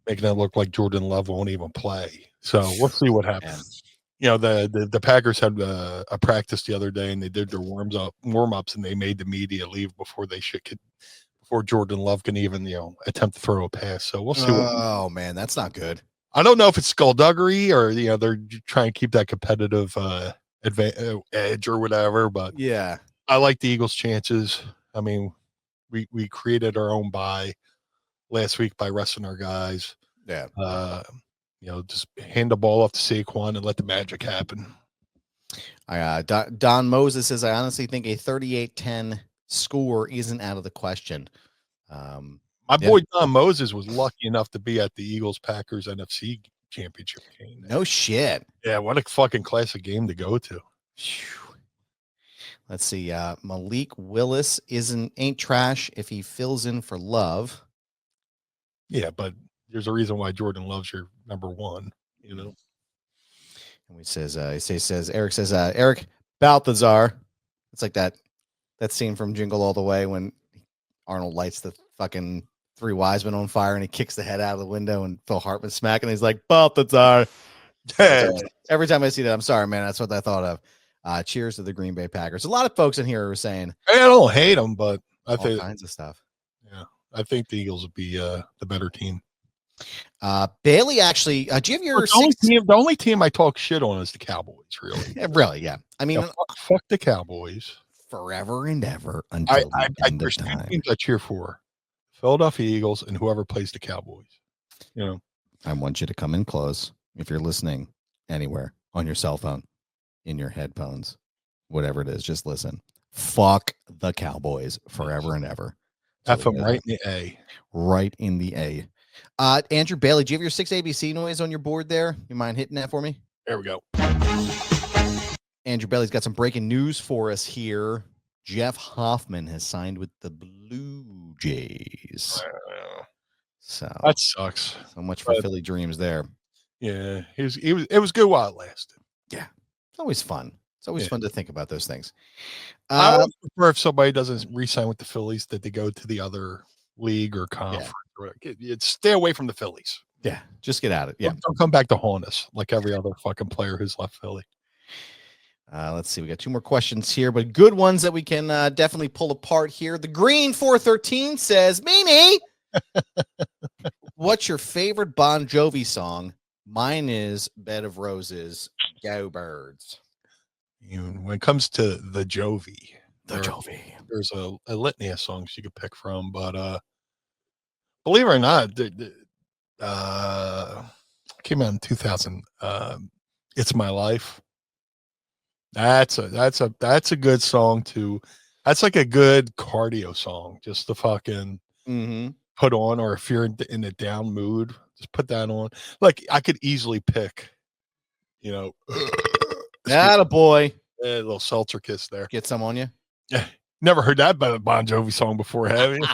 making it look like Jordan Love won't even play. So we'll see what happens. The Packers had a practice the other day and they did their warm-ups and they made the media leave before before Jordan Love can even, attempt to throw a pass. So we'll see. Oh man, that's not good. I don't know if it's skullduggery or, they're trying to keep that competitive edge or whatever, but yeah, I like the Eagles' chances. I mean, we created our own bye last week by resting our guys. Yeah. just hand the ball off to Saquon and let the magic happen. Don Moses says, I honestly think a 38-10 score isn't out of the question. My boy Don Moses was lucky enough to be at the Eagles-Packers NFC championship game. No shit. Yeah, what a fucking classic game to go to. Let's see. Malik Willis ain't trash if he fills in for Love. Yeah, but there's a reason why Jordan Love's your number one, And Eric says, Eric Balthazar. It's like that scene from Jingle All the Way when Arnold lights the fucking three wise men on fire and he kicks the head out of the window and Phil Hartman's smacking. He's like, Balthazar. Every time I see that, I'm sorry, man. That's what I thought of. Cheers to the Green Bay Packers. A lot of folks in here are saying, I don't hate them, but I think all kinds of stuff. Yeah, I think the Eagles would be the better team. Bailey, actually, do you have your the only team I talk shit on is the Cowboys, really. Yeah, really, yeah. I mean, fuck the Cowboys forever and ever until the end of time. Two teams I cheer for: Philadelphia Eagles and whoever plays the Cowboys. I want you to come in close if you're listening anywhere on your cell phone, in your headphones, whatever it is. Just listen. Fuck the Cowboys forever and ever. F them right in the A. Right in the A. Andrew Bailey, do you have your 6 ABC noise on your board there? You mind hitting that for me? There we go. Andrew Bailey's got some breaking news for us here. Jeff Hoffman has signed with the Blue Jays. So that sucks. So much for Philly dreams there. Yeah, it was good while it lasted. Yeah, it's always fun. It's always fun to think about those things. I would prefer if somebody doesn't re-sign with the Phillies that they go to the other league or conference. Yeah. Stay away from the Phillies. Yeah, just get at it. Yeah, don't come back to haunt us like every other fucking player who's left Philly. Let's see. We got two more questions here, but good ones that we can definitely pull apart here. The Green 413 says, Meanie, what's your favorite Bon Jovi song? Mine is Bed of Roses, Go Birds. When it comes to the Jovi, there's a litany of songs you could pick from, but believe it or not, came out in 2000. It's My Life. That's a good song too. That's like a good cardio song, just to fucking put on, or if you're in a down mood, just put that on. Like I could easily pick, Attaboy. A little seltzer kiss there. Get some on you. Yeah. Never heard that Bon Jovi song before, have you?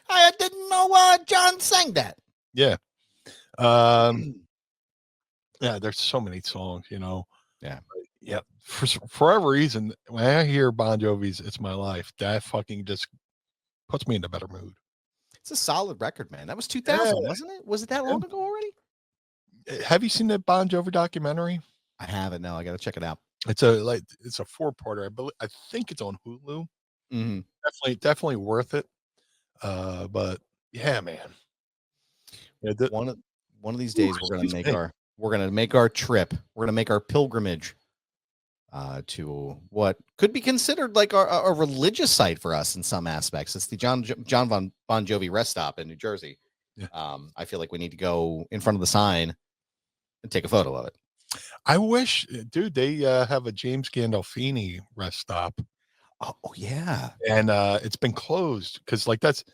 I didn't know John sang that. Yeah. Yeah, there's so many songs, Yeah. Yeah. For whatever reason, when I hear Bon Jovi's It's My Life, that fucking just puts me in a better mood. It's a solid record, man. That was 2000, wasn't it? Was it that long ago already? Have you seen the Bon Jovi documentary? I haven't. No, I got to check it out. It's a 4-parter. I think it's on Hulu. Mm-hmm. Definitely worth it. But yeah, man. Yeah, one of these days we're gonna make our trip. We're gonna make our pilgrimage to what could be considered like a religious site for us in some aspects. It's the John Bon Jovi rest stop in New Jersey. Yeah. I feel like we need to go in front of the sign and take a photo of it. I wish, dude, they have a James Gandolfini rest stop. Oh yeah. And it's been closed because that's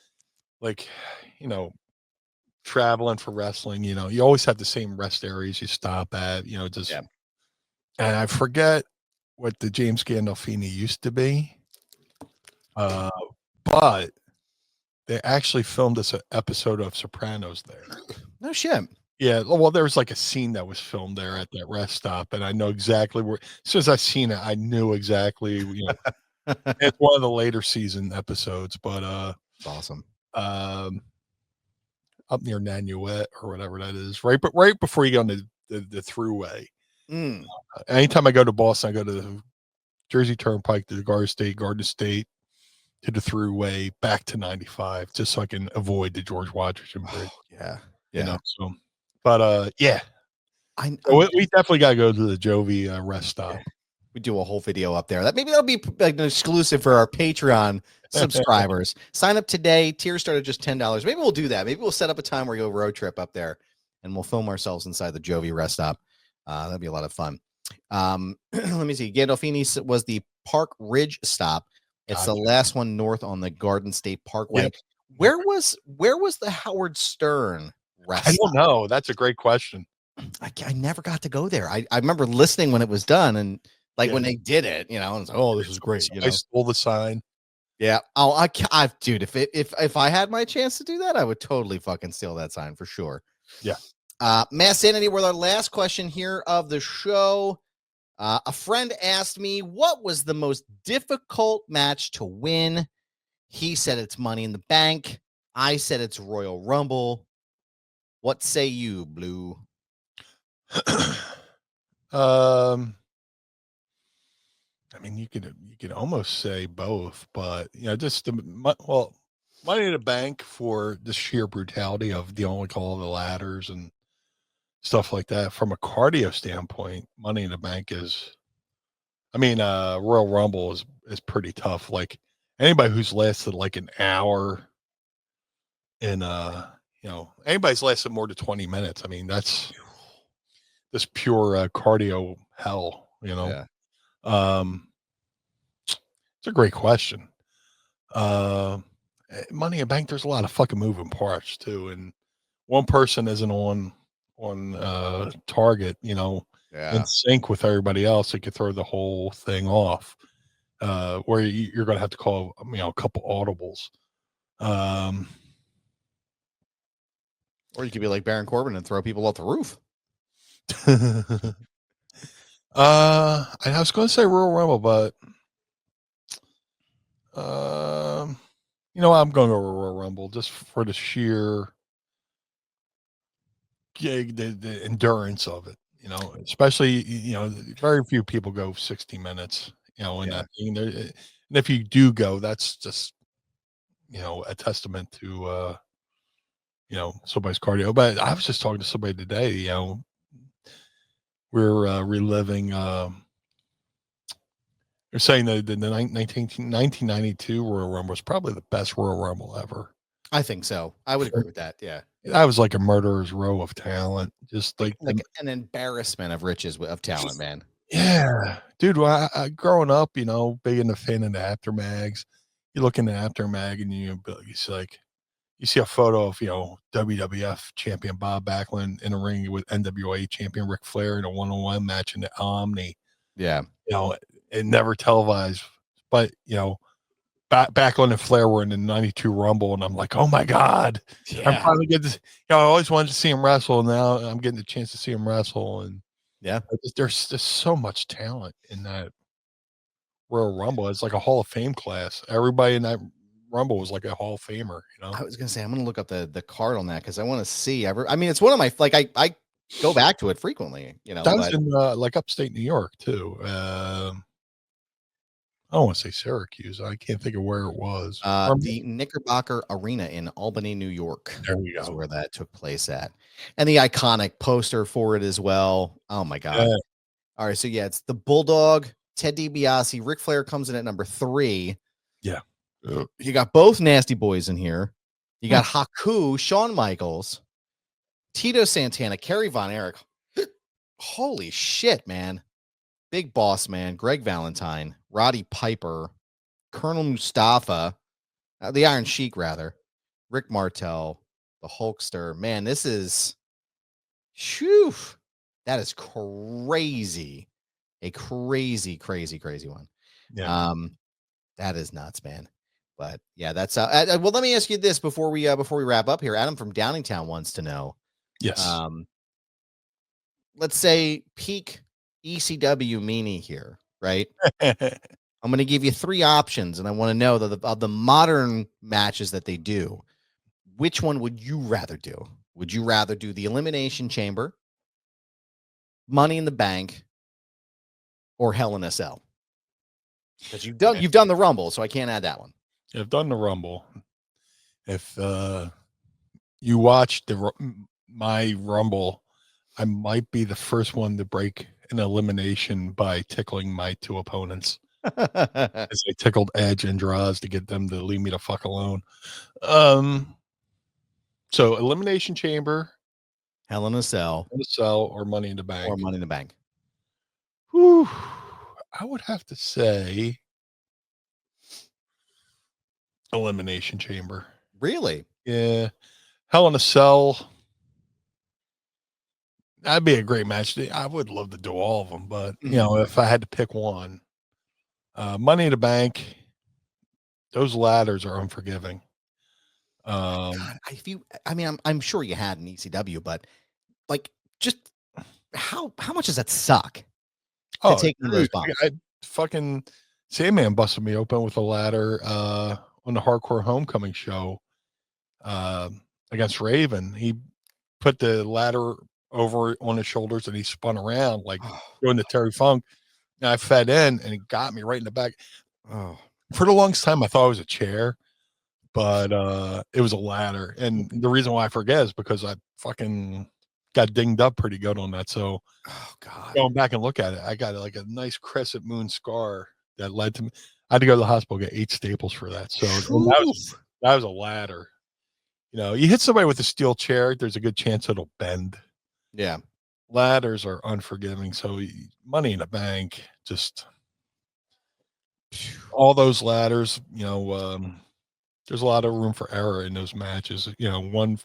traveling for wrestling, you always have the same rest areas you stop at, and I forget what the James Gandolfini used to be. But they actually filmed this episode of Sopranos there. No shit. Yeah, well, there was like a scene that was filmed there at that rest stop, and I know exactly where. As soon as I seen it, I knew exactly. It's one of the later season episodes, but it's awesome. Up near Nanuet or whatever that is, right before you go on the thruway. Anytime I go to Boston, I go to the Jersey Turnpike, to the Garden State, to the thruway, back to 95, just so I can avoid the George Washington Bridge. Yeah. So. But we definitely got to go to the Jovi rest stop. We do a whole video up there. That'll be like an exclusive for our Patreon subscribers. Sign up today. Tiers start at just $10. Maybe we'll do that. Maybe we'll set up a time where we go road trip up there and we'll film ourselves inside the Jovi rest stop. That'd be a lot of fun. Let me see. Gandolfini was the Park Ridge stop. It's the last one north on the Garden State Parkway. Yep. Where was the Howard Stern rest I don't stop? know. That's a great question. I never got to go there. I remember listening when it was done, and when they did it, and it's like, oh, this is great. I stole the sign. Yeah. Oh, dude, if I had my chance to do that, I would totally fucking steal that sign for sure. Yeah. Mass Sanity, with our last question here of the show. A friend asked me, what was the most difficult match to win? He said it's Money in the Bank. I said it's Royal Rumble. What say you, Blue? I mean, you could almost say both, but just Money in the Bank for the sheer brutality of the only call of the ladders and stuff like that. From a cardio standpoint, Money in the Bank Royal Rumble is pretty tough. Like anybody who's lasted like an hour and anybody's lasted more than 20 minutes. I mean, that's this pure cardio hell, Yeah. It's a great question. Money in the Bank, there's a lot of fucking moving parts too, and one person isn't on target, in sync with everybody else. It could throw the whole thing off. Where you're going to have to call, a couple audibles. Or you could be like Baron Corbin and throw people off the roof. I was going to say Royal Rumble, but I'm going to go Royal Rumble just for the sheer gig, the endurance of it. Especially very few people go 60 minutes. That thing. And if you do go, that's just a testament to somebody's cardio. But I was just talking to somebody today. We're reliving. They're saying that the 1992 Royal Rumble was probably the best Royal Rumble ever. I think so. I would agree with that. Yeah. That was like a murderer's row of talent. Just like an embarrassment of riches of talent, man. Yeah. Dude, I growing up, big into fan of the After Mags. You look in the After Mag and you see a photo of, WWF champion Bob Backlund in a ring with NWA champion Ric Flair in a one-on-one match in the Omni. Yeah. It never televised, but, Backlund and Flair were in the 92 Rumble, and I'm like, oh my God. Yeah. I'm finally getting this. I always wanted to see him wrestle, and now I'm getting the chance to see him wrestle. And yeah, there's just so much talent in that Royal Rumble. It's like a Hall of Fame class. Everybody in that Rumble was like a Hall of Famer. I was gonna say I'm gonna look up the card on that because I want to see. It's one of my I go back to it frequently. That was in like upstate New York too. I don't want to say Syracuse. I can't think of where it was. The Knickerbocker Arena in Albany, New York. There we go. Is where that took place at. And the iconic poster for it as well. Oh my God. Yeah. All right. So yeah, it's the Bulldog, Ted DiBiase. Ric Flair comes in at number 3. Yeah. You got both Nasty Boys in here. You got Haku, Shawn Michaels, Tito Santana, Kerry Von Erich. Holy shit, man. Big Boss Man, Greg Valentine, Roddy Piper, Colonel Mustafa, the Iron Sheik, rather, Rick Martel, the Hulkster. Man, this is, that is crazy. A crazy one. Yeah. That is nuts, man. But yeah, that's well. Let me ask you this before we wrap up here. Adam from Downingtown wants to know. Yes. Let's say peak ECW meanie here, right? I'm going to give you 3 options, and I want to know of the modern matches that they do, which one would you rather do? Would you rather do the Elimination Chamber, Money in the Bank, or Hell in a Cell? Because you've done the Rumble, so I can't add that one. I've done the Rumble. If you watched my Rumble, I might be the first one to break an elimination by tickling my 2 opponents. As I tickled Edge and Draws to get them to leave me the fuck alone. So Elimination Chamber, Hell in a Cell In a Cell or Money in the Bank. or Money in the Bank. Whew. I would have to say Elimination Chamber. Really? Yeah. Hell in a Cell. That'd be a great match. I would love to do all of them, but you know, if I had to pick one, Money in the Bank, those ladders are unforgiving. God, I'm sure you had an ECW, but like, just how much does that suck to take one of those bombs? I fucking Sandman busted me open with a ladder on the Hardcore Homecoming show against Raven. He put the ladder over on his shoulders and he spun around like doing the Terry Funk. And I fed in and he got me right in the back. Oh, for the longest time, I thought it was a chair, but it was a ladder. And the reason why I forget is because I fucking got dinged up pretty good on that. So going back and look at it, I got like a nice crescent moon scar that led to me. I had to go to the hospital, get 8 staples for that. So that was a ladder. You know, you hit somebody with a steel chair, there's a good chance it'll bend. Yeah. Ladders are unforgiving. So Money in the Bank, just all those ladders, you know, there's a lot of room for error in those matches. You know, one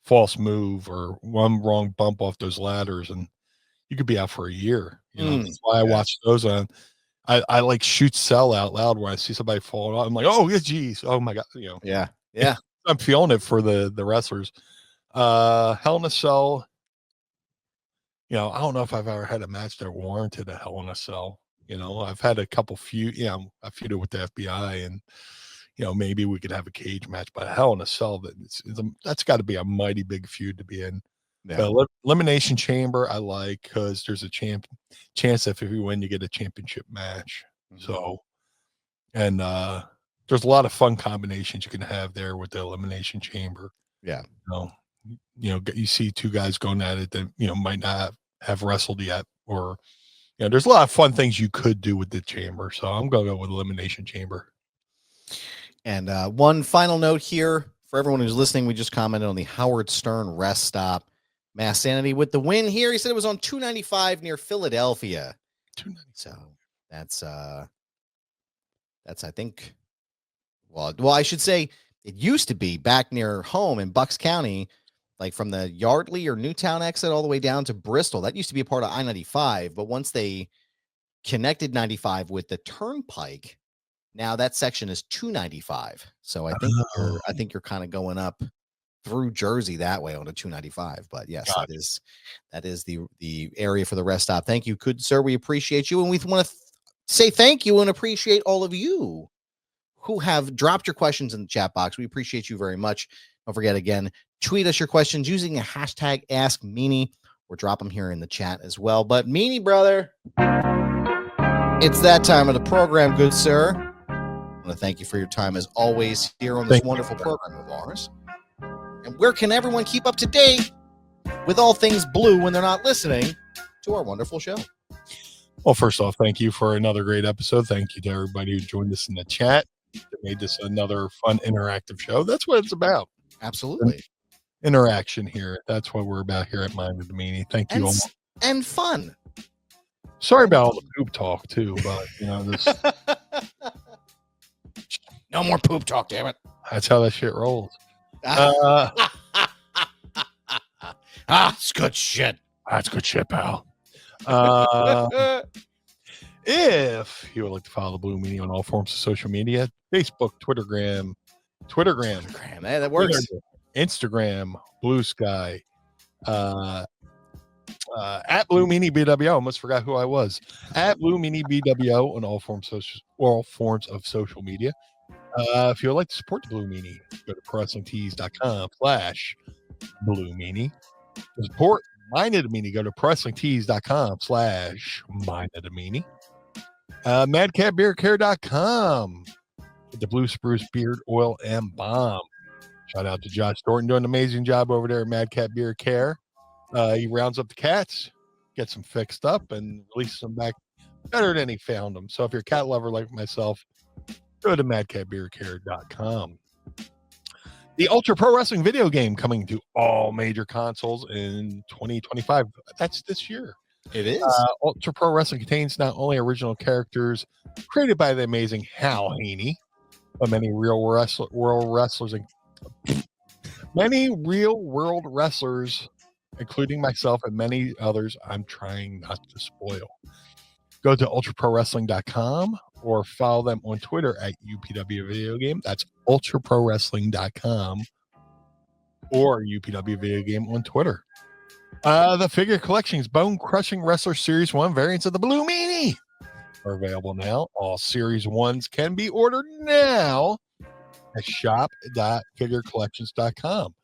false move or one wrong bump off those ladders and you could be out for a year. You know, that's why I watch those on. I like shoot Cell out loud when I see somebody fall off. I'm like, oh yeah, geez, oh my god, you know. Yeah. I'm feeling it for the wrestlers. Hell in a Cell. You know, I don't know if I've ever had a match that warranted a Hell in a Cell. You know, I've had a couple feud. You know, I feuded with the FBI, and you know, maybe we could have a cage match. But Hell in a Cell, that's got to be a mighty big feud to be in. Yeah. Elimination Chamber, I like because there's a chance that if you win, you get a championship match. So, and there's a lot of fun combinations you can have there with the Elimination Chamber. Yeah. You know, you see 2 guys going at it that, you know, might not have wrestled yet, or, you know, there's a lot of fun things you could do with the chamber. So I'm going to go with Elimination Chamber. And one final note here for everyone who's listening. We just commented on the Howard Stern rest stop. Mass Sanity with the win here. He said it was on 295 near Philadelphia. 295. So that's I think, well, I should say it used to be back near home in Bucks County, like from the Yardley or Newtown exit all the way down to Bristol. That used to be a part of I-95, but once they connected 95 with the Turnpike, now that section is 295. So I think you're kind of going up through Jersey that way onto 295. But yes, that is the area for the rest stop. Thank you, good sir. We appreciate you, and we want to say thank you and appreciate all of you who have dropped your questions in the chat box. We appreciate you very much. Don't forget, again, tweet us your questions using the hashtag AskMeanie or drop them here in the chat as well. But Meanie, brother, it's that time of the program, good sir. I want to thank you for your time as always here on this wonderful program of ours. And where can everyone keep up to date with all things blue when they're not listening to our wonderful show? Well, first off, thank you for another great episode. Thank you to everybody who joined us in the chat. That made this another fun, interactive show. That's what it's about. Absolutely. Interaction here. That's what we're about here at Mind of the Meanie. Thank you all. And fun. Sorry about all the poop talk, too, but, you know, this. No more poop talk, damn it. That's how that shit rolls. It's good shit. That's good shit, pal. If you would like to follow the Blue Meanie on all forms of social media, Facebook, Twittergram, Hey, that works. Twitter, Instagram, Blue Sky, at Blue Meanie BWO. Almost forgot who I was. At Blue Meanie BWO on all forms of social media. If you would like to support the Blue Meanie, go to ProWrestlingTees.com/Blue Meanie. To support Mind of the Meanie, go to ProWrestlingTees.com/Mind of the Meanie. MadCatBeardCare.com with the Blue Spruce Beard Oil and Balm. Shout out to Josh Thornton doing an amazing job over there at Mad Cat Beard Care. He rounds up the cats, gets them fixed up, and releases them back better than he found them. So if you're a cat lover like myself, go to MadCatBeardCare.com. The Ultra Pro Wrestling video game coming to all major consoles in 2025. That's this year. It is. Ultra Pro Wrestling contains not only original characters created by the amazing Hal Haney, but many real world wrestlers, including myself and many others I'm trying not to spoil. Go to ultraprowrestling.com or follow them on Twitter at UPW Video Game. That's ultraprowrestling.com or UPW Video Game on Twitter. The figure collections, Bone Crushing Wrestler Series 1 variants of the Blue Meanie are available now. All Series 1s can be ordered now at shop.figurecollections.com.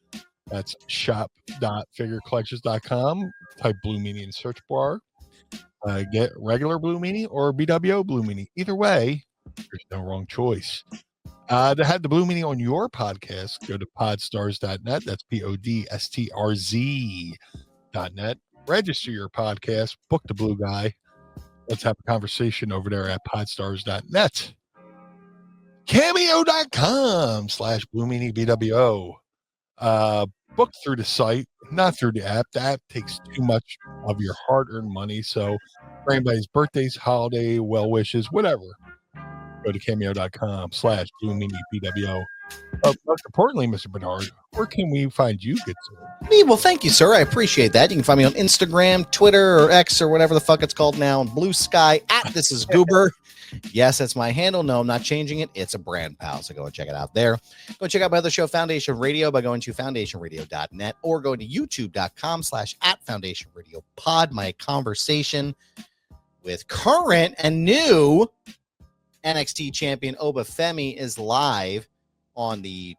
That's shop.figurecollections.com. Type Blue Meanie in the search bar. Get regular Blue Meanie or BWO Blue Meanie. Either way, there's no wrong choice. To have the Blue Meanie on your podcast, go to podstars.net. That's podstrz.net. Register your podcast. Book the Blue Guy. Let's have a conversation over there at podstars.net. Cameo.com/Blue Meanie BWO. Book through the site, not through the app. The app takes too much of your hard-earned money. So for anybody's birthdays, holiday, well wishes, whatever, go to cameo.com/Blue Meanie BWO. Most importantly, Mr. Barnard, where can we find you, good sir? Me? Well, thank you, sir. I appreciate that. You can find me on Instagram, Twitter, or X, or whatever the fuck it's called now, on Blue Sky at This Is Goober. Yes, that's my handle. No, I'm not changing it. It's a brand, pal. So go and check it out there. Go check out my other show, Foundation Radio, by going to foundationradio.net or go to youtube.com/@foundationradiopod. My conversation with current and new NXT champion Oba Femi is live on the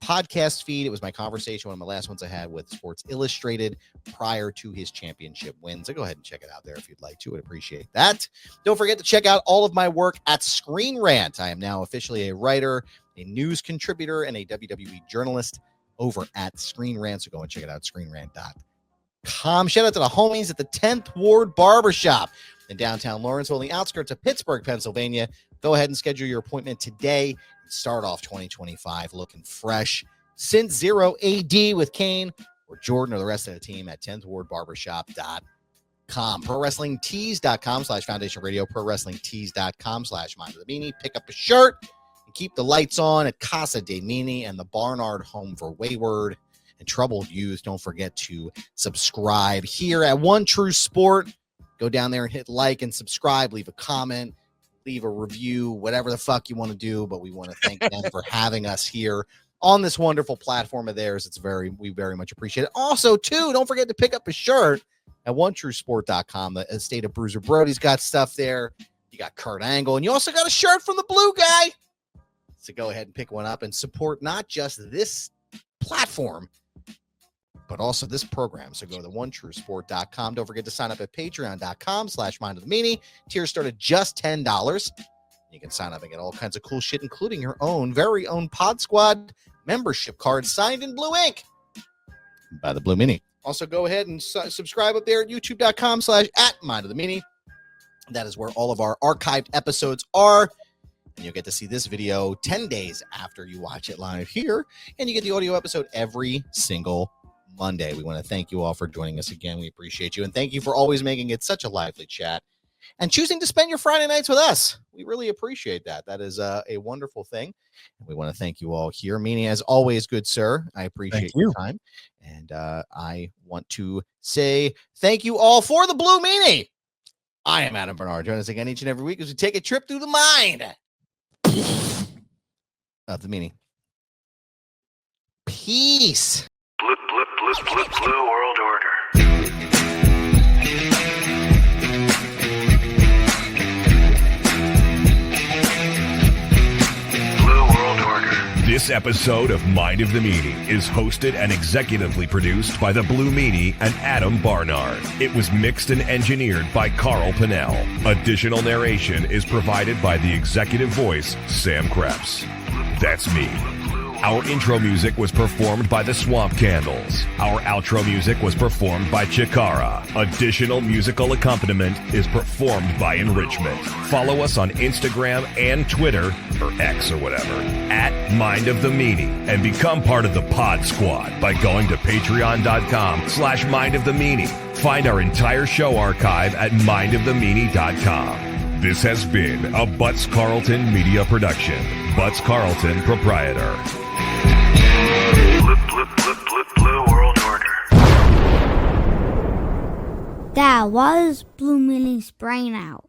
podcast feed. It was my conversation, one of my last ones I had with Sports Illustrated prior to his championship win. So go ahead and check it out there if you'd like to. I'd appreciate that. Don't forget to check out all of my work at Screen Rant. I am now officially a writer, a news contributor, and a WWE journalist over at Screen Rant. So go and check it out, screenrant.com. Shout out to the homies at the 10th Ward Barbershop in downtown Lawrenceville, on the outskirts of Pittsburgh, Pennsylvania. Go ahead and schedule your appointment today. Start off 2025 looking fresh. Since 0 AD with Kane or Jordan or the rest of the team at 10thwardbarbershop.com. ProWrestlingTees.com/Foundation Radio. ProWrestlingTees.com/Mind of the Meanie. Pick up a shirt and keep the lights on at Casa DeMeanie and the Barnard Home for Wayward and Troubled Youth. Don't forget to subscribe here at One True Sport. Go down there and hit like and subscribe. Leave a comment. Leave a review, whatever the fuck you want to do, but we want to thank them for having us here on this wonderful platform of theirs. We very much appreciate it. Also, too, don't forget to pick up a shirt at OneTrueSport.com. The Estate of Bruiser Brody's got stuff there. You got Kurt Angle, and you also got a shirt from the Blue Guy. So go ahead and pick one up and support not just this platform, but also this program. So go to OneTrueSport.com. Don't forget to sign up at Patreon.com/Mind of the Meanie. Tiers start at just $10. You can sign up and get all kinds of cool shit, including your own very own Pod Squad membership card signed in blue ink by the Blue Meanie. Also, go ahead and subscribe up there at YouTube.com/@Mind of the Meanie. That is where all of our archived episodes are. And you'll get to see this video 10 days after you watch it live here. And you get the audio episode every single Monday. We want to thank you all for joining us again. We appreciate you. And thank you for always making it such a lively chat and choosing to spend your Friday nights with us. We really appreciate that. That is a wonderful thing. And we want to thank you all here. Meanie, as always, good sir. I appreciate your time. And I want to say thank you all for the Blue Meanie. I am Adam Barnard. Join us again each and every week as we take a trip through the mind of the Meanie. Peace. Blue World Order. Blue World Order. This episode of Mind of the Meanie is hosted and executively produced by the Blue Meanie and Adam Barnard. It was mixed and engineered by Carl Pinnell. Additional narration is provided by the executive voice, Sam Krebs. That's me. Our intro music was performed by the Swamp Candles. Our outro music was performed by Chikara. Additional musical accompaniment is performed by Enrichment. Follow us on Instagram and Twitter, or X or whatever, at Mind of the Meanie, and become part of the Pod Squad by going to patreon.com/Mind of the Meanie. Find our entire show archive at mindofthemeanie.com. This has been a Butts Carlton media production. Butts Carlton, proprietor. Blue World Order. That was Blue Meanie's brain out.